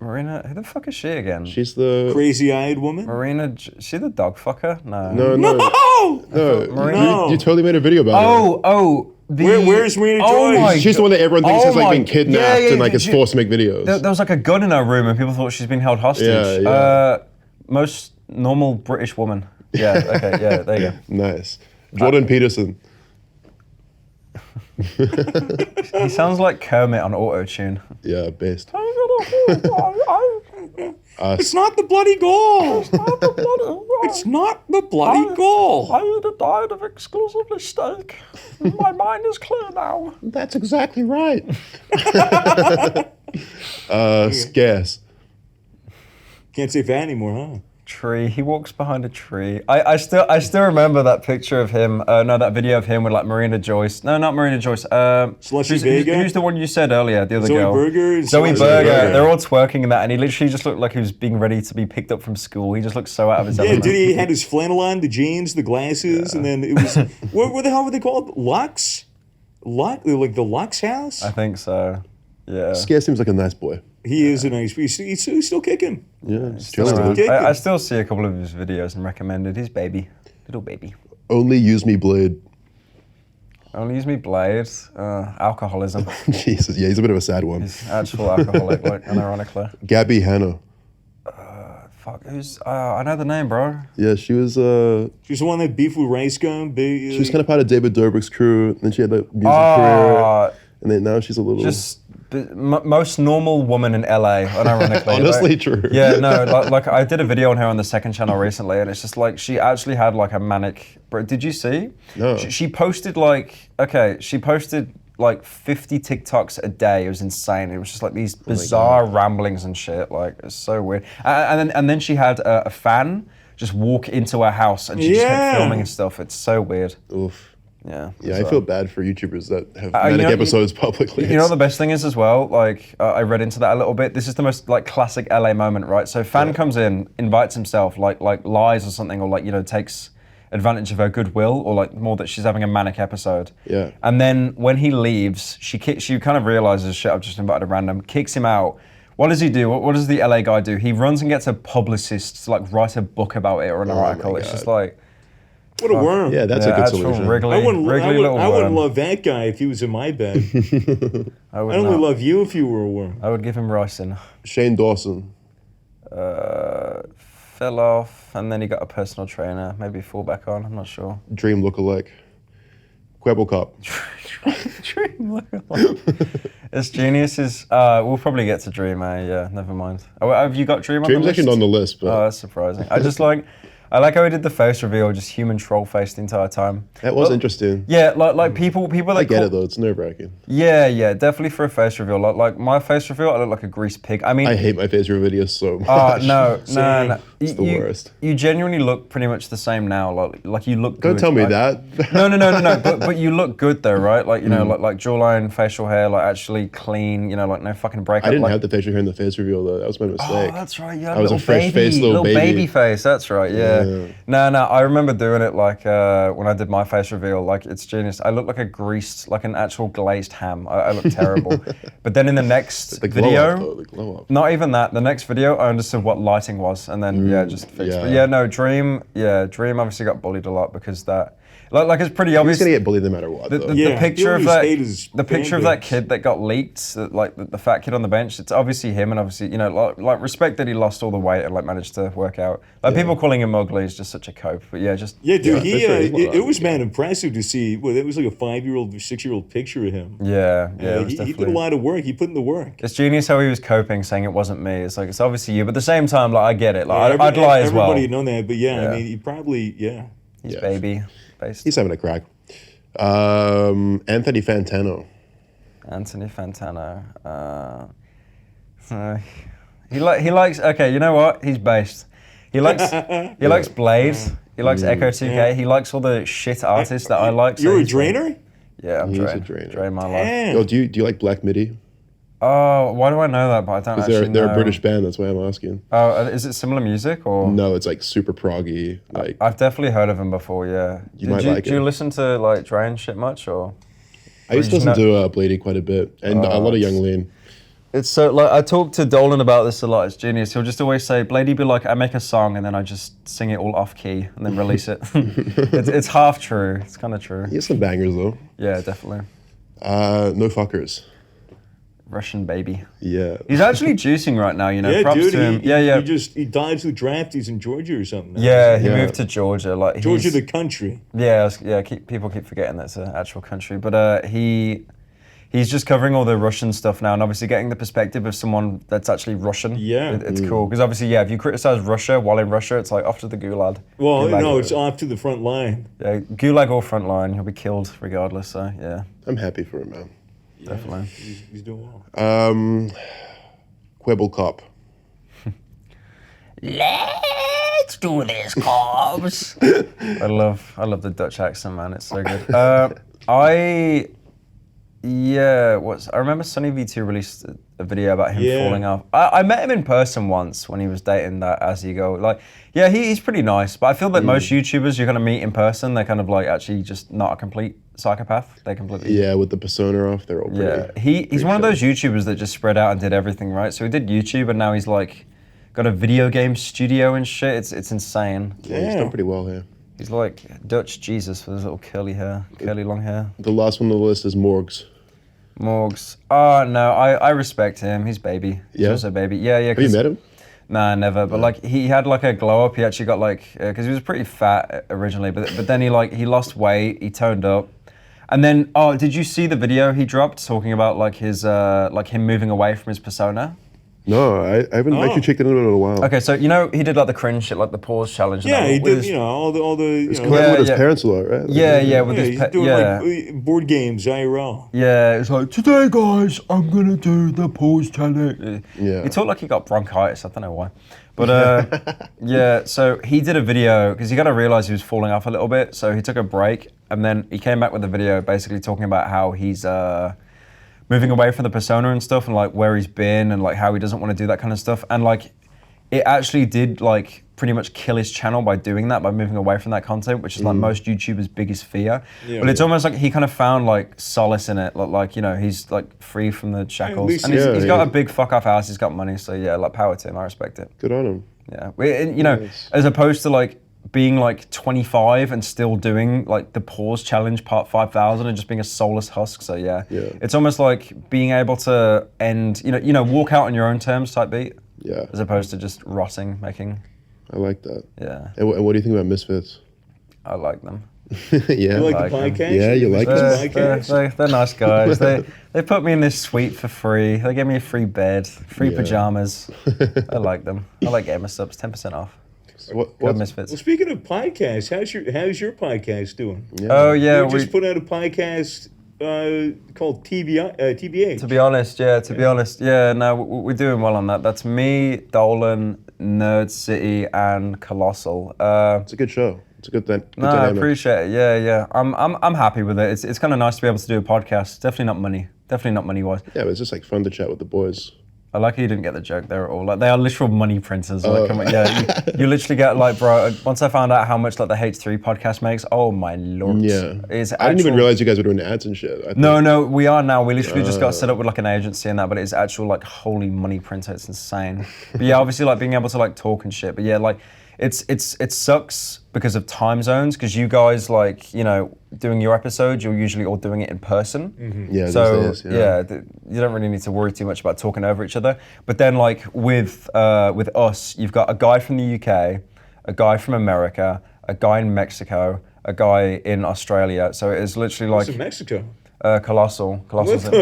Marina, who the fuck is she again? She's the Crazy-eyed woman? She the dog fucker? No. No. Marina. You totally made a video about her. Where's Marina Joyce? my She's the one that everyone thinks has like been kidnapped yeah, and like is forced to make videos. There was like a gun in her room and people thought she's been held hostage. Yeah. Most normal British woman. Yeah, okay, yeah, there you go. Nice. Jordan Peterson. He sounds like Kermit on auto-tune. Yeah, best. It's not the bloody goal. It's not the bloody goal. I eat a diet of exclusively steak. My mind is clear now. That's exactly right. Scarce. Can't say fat anymore, huh? Tree. He walks behind a tree. I still remember that picture of him. That video of him with like Marina Joyce. No, not Marina Joyce. Slushy Vega? Who's the one you said earlier? The other Zoe girl. Berger? Zoe Slushy Berger. Berger. They're all twerking in that, and he literally just looked like he was being ready to be picked up from school. He just looked so out of his Yeah, element. dude, he had his flannel on, the jeans, the glasses, and then it was what the hell were they called? Lux? Like the Lux house? I think so. Yeah. Scarce seems like a nice boy. He is a nice piece. He's still kicking. Yeah, he's Still chilling. around. kicking. I still see a couple of his videos and recommend it. He's baby. Little baby. Only use me blade. Only use me blade. Alcoholism. Jesus, yeah, he's a bit of a sad one. He's actual alcoholic, like, unironically. Gabby Hanna. Fuck, who's... I know the name, bro. Yeah, she was She's the one that beef with Rice Gum. she was kind of part of David Dobrik's crew, and then she had a music career, and then now she's a little... Just most normal woman in LA, unironically. Honestly, like, true. Yeah, no, like I did a video on her on the second channel recently, and it's just like she actually had like a manic... Did you see? No. She posted like... Okay, she posted like 50 TikToks a day. It was insane. It was just like these bizarre ramblings and shit. Like, it's so weird. And then she had a fan just walk into her house and she just kept filming and stuff. It's so weird. Oof. Yeah. Yeah, I feel bad for YouTubers that have manic episodes publicly. You know what the best thing is as well? Like, I read into that a little bit. This is the most like classic LA moment, right? So fan comes in, invites himself, like lies or something, or like, you know, takes advantage of her goodwill, or like more that she's having a manic episode. Yeah. And then when he leaves, she kind of realizes, shit, I've just invited a random, kicks him out. What does he do? What does the LA guy do? He runs and gets a publicist to like write a book about it or an article. It's just like... What a worm. Yeah, that's a good solution. Wriggly, I wouldn't worm. love that guy if he was in my bed. I would I'd only not. love you if you were a worm. I would give him ricin. Shane Dawson. Fell off, and then he got a personal trainer, maybe fall back on, I'm not sure. Dream lookalike. Quibble Cop. It's geniuses. We'll probably get to Dream, yeah, never mind. Have you got Dream on Dream's the list? actually on the list, but... Oh, that's surprising. I like how he did the face reveal, just human troll face the entire time. That was interesting. Yeah, like people that I get it though, it's nerve-wracking. Yeah, definitely for a face reveal. Like my face reveal, I look like a greased pig. I mean, I hate my face reveal videos so much. no. It's the worst. You genuinely look pretty much the same now. Like you look good. Don't tell me that. No. But you look good though, right? Like, you know, like jawline, facial hair, like actually clean, you know, like no fucking breakup. I didn't like, have the facial hair in the face reveal though. That was my mistake. Oh, that's right. Yeah, I was a fresh-faced little baby face. That's right. Yeah. No. I remember doing it like when I did my face reveal. Like it's genius. I look like a greased, like an actual glazed ham. I look terrible. But then in the next video, the glow up. not even that. The next video, I understood what lighting was, and then just fixed. But yeah, no, Dream obviously got bullied a lot because that. Like it's pretty obvious. He's gonna get bullied no matter what. The picture of that kid that got leaked, like the fat kid on the bench. It's obviously him, and obviously like respect that he lost all the weight and like managed to work out. Like people calling him ugly is just such a cope. But yeah, dude. It was impressive to see. Well, it was like a 5-year-old, 6-year-old picture of him. Yeah. He put a lot of work. He put in the work. It's genius how he was coping, saying it wasn't me. It's like it's obviously you, but at the same time, like I get it. Like I'd lie as well. Everybody had known that, but I mean, he probably He's baby. He's having a crack. Anthony Fantano. He likes. Okay, you know what? He's based. He likes Blade. He likes Echo 2K. Yeah. He likes all the shit artists that I like. You're a drainer? Yeah, I'm drain my life. Yo, do you like Black Midi? Oh, why do I know that? But I don't actually know. They're a British band. That's why I'm asking. Oh, is it similar music or? No, it's like super proggy. Like I've definitely heard of them before. Yeah. You might like it. Do you listen to like Dre and shit much or? I used to listen to Blady quite a bit, and a lot of Young Lean. It's so like I talk to Dolan about this a lot. It's genius. He'll just always say, "Blady be like, I make a song and then I just sing it all off key and then release it." it's half true. It's kind of true. He has some bangers though. Yeah, definitely. No fuckers. Russian baby. Yeah. He's actually juicing right now, you know. Yeah, props dude. to him. He died through draft. He's in Georgia or something. Yeah, he moved to Georgia. Like Georgia, the country. Yeah. People keep forgetting that's an actual country, but he's just covering all the Russian stuff now, and obviously getting the perspective of someone that's actually Russian. Yeah, it's cool because obviously, if you criticize Russia while in Russia, it's like off to the gulag. Well, no, it's off to the front line. Yeah, gulag or front line, he'll be killed regardless. So yeah, I'm happy for him, man. Definitely. He's doing well. Quibble Cop. Let's do this, cops. I love the Dutch accent, man. It's so good. I remember Sunny V2 released a video about him falling off. I met him in person once when he was dating that As You Go. Like, yeah, he's pretty nice, but I feel that most YouTubers you're gonna meet in person, they're kind of like actually just not a complete psychopath. They completely with the persona off, they're all pretty. He's one of those YouTubers that just spread out and did everything, right? So he did YouTube and now he's like got a video game studio and shit. It's insane. Yeah, he's done pretty well here. He's like Dutch Jesus with his little curly long hair. The last one on the list is Morgs. Oh no, I respect him. He's baby. He's also baby. Yeah. Have you met him? Nah, never. But like he had like a glow up. He actually got like because he was pretty fat originally, but then he lost weight. He toned up, and then did you see the video he dropped talking about like his like him moving away from his persona? No, I haven't actually checked it in a while. Okay, so he did like the cringe shit, like the pause challenge. Yeah, he did. All the. It's with his parents a lot, right? With his like board games, IRL. Yeah, it's like today, guys, I'm gonna do the pause challenge. Yeah. He talked like he got bronchitis. I don't know why, but So he did a video because he got to realize he was falling off a little bit. So he took a break and then he came back with a video basically talking about how he's moving away from the persona and stuff and like where he's been and like how he doesn't want to do that kind of stuff. And like it actually did like pretty much kill his channel by doing that, by moving away from that content, which is like most YouTubers' biggest fear. But it's almost like he kind of found like solace in it. Like, he's like free from the shackles. And he's got a big fuck off house, he's got money. So yeah, like power to him, I respect it. Good on him. Yeah, as opposed to like being like 25 and still doing like the pause challenge part 5,000 and just being a soulless husk. So yeah, it's almost like being able to end, walk out on your own terms type beat. Yeah. As opposed to just rotting, making. I like that. Yeah. And what do you think about Misfits? I like them. Yeah. You like the podcast? Yeah, you like them? They're nice guys. They put me in this suite for free. They gave me a free bed, free pajamas. I like them. I like gamer subs, 10% off. What Misfits. Well, speaking of podcasts, how's your podcast doing? Yeah. Oh yeah, we just put out a podcast called TBH. To be honest, no, we're doing well on that. That's me, Dolan, Nerd City and Colossal. It's a good show. It's a good thing. No, I appreciate it. Yeah. I'm happy with it. It's kind of nice to be able to do a podcast. Definitely not money. Definitely not money wise. Yeah, but it's just like fun to chat with the boys. I like how you didn't get the joke there at all. Like, they are literal money printers. Like, come on, yeah, you literally get like, bro. Once I found out how much like the H3 podcast makes, oh my lord. Yeah, I didn't even realize you guys were doing ads and shit. No, we are now. We literally just got set up with like an agency and that, but it's actual like holy money printer. It's insane. But yeah, obviously like being able to like talk and shit. But yeah, like it sucks because of time zones. Because you guys like doing your episodes, you're usually all doing it in person. Mm-hmm. Yeah. So these days, you don't really need to worry too much about talking over each other. But then like with us, you've got a guy from the UK, a guy from America, a guy in Mexico, a guy in Australia. So it is literally like. What's in Mexico? Colossal. What the fuck?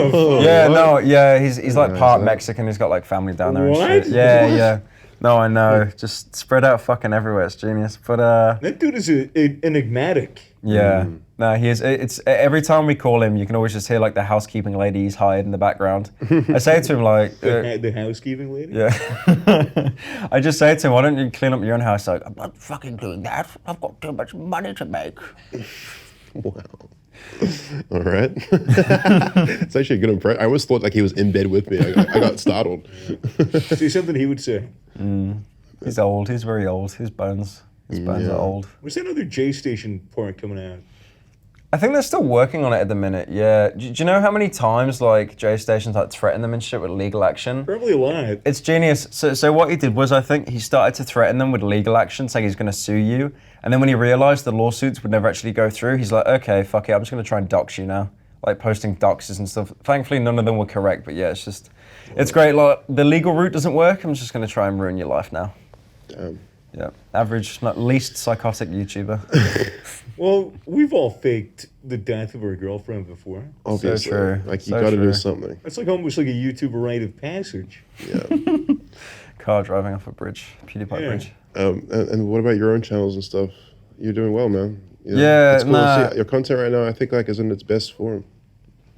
Yeah, no, yeah, he's like part Mexican. He's got like family down there and shit. Yeah. No, I know. Just spread out fucking everywhere. It's genius. But that dude is enigmatic. Yeah. No, he is. It's every time we call him, you can always just hear like the housekeeping lady he's hired in the background. I say to him like the housekeeping lady. Yeah. I just say to him, why don't you clean up your own house? Like, I'm not fucking doing that. I've got too much money to make. Wow. All right. It's actually a good impression. I always thought like he was in bed with me. I got startled. See, something he would say. He's old. He's very old. His bones are old. What's that other J Station porn coming out? I think they're still working on it at the minute, yeah. Do you know how many times like J Stations like threaten them and shit with legal action? Probably a lot. It's genius. So what he did was, I think he started to threaten them with legal action, saying he's gonna sue you. And then when he realized the lawsuits would never actually go through, he's like, okay, fuck it, I'm just gonna try and dox you now. Like posting doxes and stuff. Thankfully none of them were correct, but yeah, it's great. Like the legal route doesn't work, I'm just gonna try and ruin your life now. Damn. Yeah, average, not least psychotic YouTuber. Well, we've all faked the death of our girlfriend before. Obviously. So true. Like you gotta do something. It's like almost like a YouTuber rite of passage. Yeah. Car driving off a bridge, PewDiePie bridge. And what about your own channels and stuff? You're doing well, man. It's cool to see your content right now. I think like is in its best form.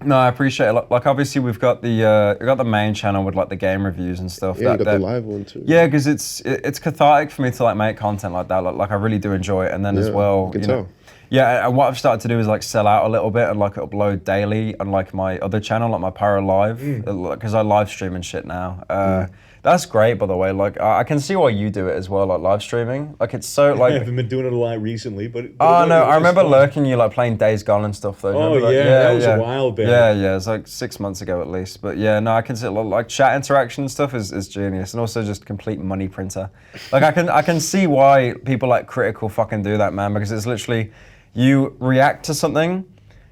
No, I appreciate it. Like obviously we've got the main channel with like the game reviews and stuff. Yeah, you got the live one too. Yeah, because it's cathartic for me to like make content like that. Like I really do enjoy it, and then as well, you know. Yeah, and what I've started to do is like sell out a little bit and like upload daily on like my other channel, like my Pyro Live, because I live stream and shit now. That's great, by the way. Like I can see why you do it as well, like live streaming. Like it's so like. I haven't been doing it a lot recently, but. Oh no, I remember lurking you like playing Days Gone and stuff though. Oh yeah, that was a while back. Yeah, it's like 6 months ago at least. But yeah, no, I can see like chat interaction and stuff is genius, and also just complete money printer. Like I can see why people like Critical fucking do that, man, because it's literally you react to something,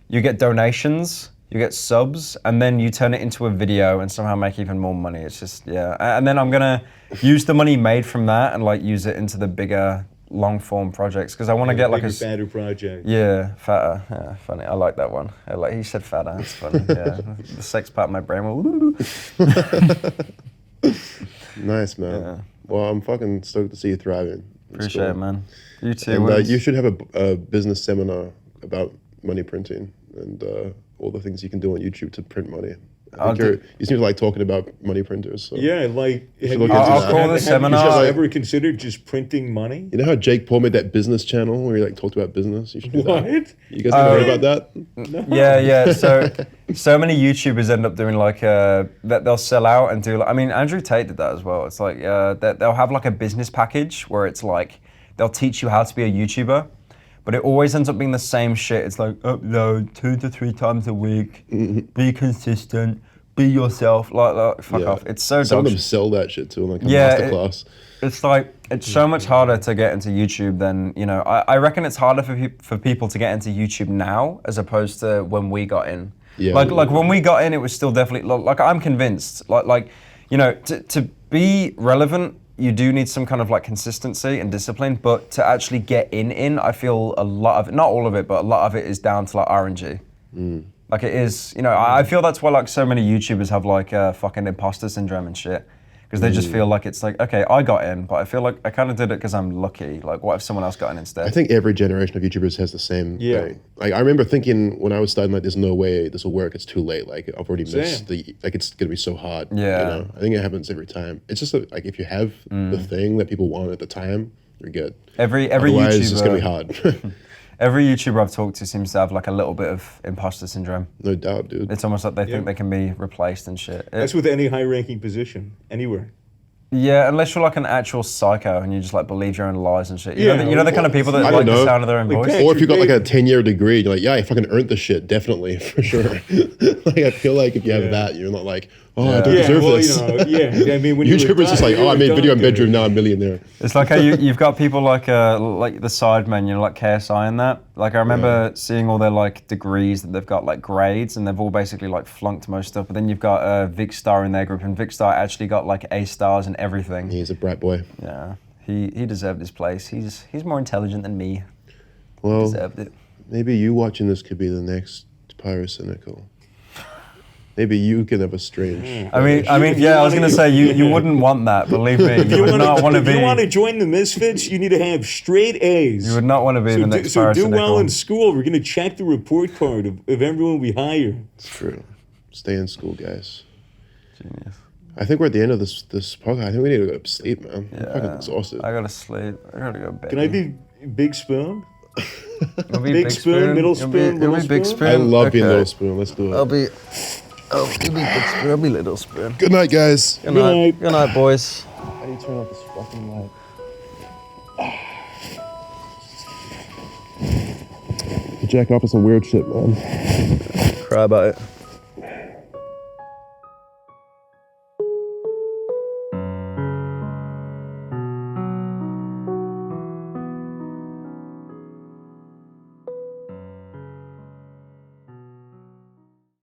you get donations. You get subs, and then you turn it into a video and somehow make even more money. It's just, yeah. And then I'm gonna use the money made from that and like use it into the bigger, long form projects, because I want to get like a fatter project. Yeah, fatter. Yeah, funny. I like that one. Like he said, fatter. It's funny. Yeah, the sex part of my brain will. Nice, man. Yeah. Well, I'm fucking stoked to see you thriving. Appreciate it, man. You too. And you should have a business seminar about money printing and all the things you can do on YouTube to print money. You seem to like talking about money printers. So. Yeah, like I'll call this seminar. Have you ever considered just printing money? You know how Jake Paul made that business channel where he like talked about business? You should do what? That. You guys ever heard about that? No. Yeah. So many YouTubers end up doing like that they'll sell out and do. Like, I mean, Andrew Tate did that as well. It's like they'll have like a business package where it's like they'll teach you how to be a YouTuber. But it always ends up being the same shit. It's like upload 2 to 3 times a week, be consistent, be yourself. Like fuck off. It's so. Some of them sell that shit too, like a masterclass. It's like it's so much harder to get into YouTube than I reckon it's harder for people to get into YouTube now as opposed to when we got in. Yeah. Like when we got in, it was still definitely like I'm convinced. To be relevant. You do need some kind of like consistency and discipline, but to actually get in, I feel a lot of it, not all of it, but a lot of it is down to like RNG. Like it is, I feel that's why like so many YouTubers have like fucking imposter syndrome and shit. because they just feel like it's like, okay, I got in, but I feel like I kind of did it because I'm lucky. Like, what if someone else got in instead? I think every generation of YouTubers has the same thing. Like, I remember thinking when I was starting, like, there's no way this will work. It's too late. Like, I've already missed like, it's gonna be so hard. Yeah. You know? I think it happens every time. It's just like if you have the thing that people want at the time, you're good. Every Otherwise, YouTuber, it's gonna be hard. every YouTuber I've talked to seems to have like a little bit of imposter syndrome. No doubt, dude. It's almost like they think they can be replaced and shit. That's with any high-ranking position, anywhere. Yeah, unless you're like an actual psycho and you just like believe your own lies and shit. You know the kind of people that like the sound of their own voice? Or if you got like a 10-year degree, you're like, yeah, I fucking earned this shit, definitely, for sure. Like, I feel like if you have that, you're not like, oh, I don't deserve this. I mean, when YouTubers just like, oh, I made video in bedroom, now I'm a millionaire. It's like how you've got people like the Sidemen, you know, like KSI and that. Like I remember seeing all their like degrees that they've got like grades and they've all basically like flunked most stuff. But then you've got Vicstar in their group and Vicstar actually got like A stars and everything. He's a brat boy. Yeah, he deserved his place. He's more intelligent than me. Well, he deserved it. Maybe you watching this could be the next Pyrocynical. Maybe you can have a strange. I mean, yeah. I was gonna say you wouldn't want that. Believe me, you would not want to be. If you want to join the Misfits, you need to have straight A's. You would not want to be the next Pyrocynical. So do well in school. We're gonna check the report card of everyone we hire. It's true. Stay in school, guys. Genius. I think we're at the end of this podcast. I think we need to go to sleep, man. Yeah. I'm fucking exhausted. I gotta sleep. I gotta go to bed. Can I be Big Spoon? Big spoon, middle spoon, little spoon? Big spoon. I love being little spoon. Let's do it. I'll be big spoon. I'll be little spoon. Good night, guys. Good night. Good night, boys. How do you turn off this fucking light? Jack off with some weird shit, man. Cry about it.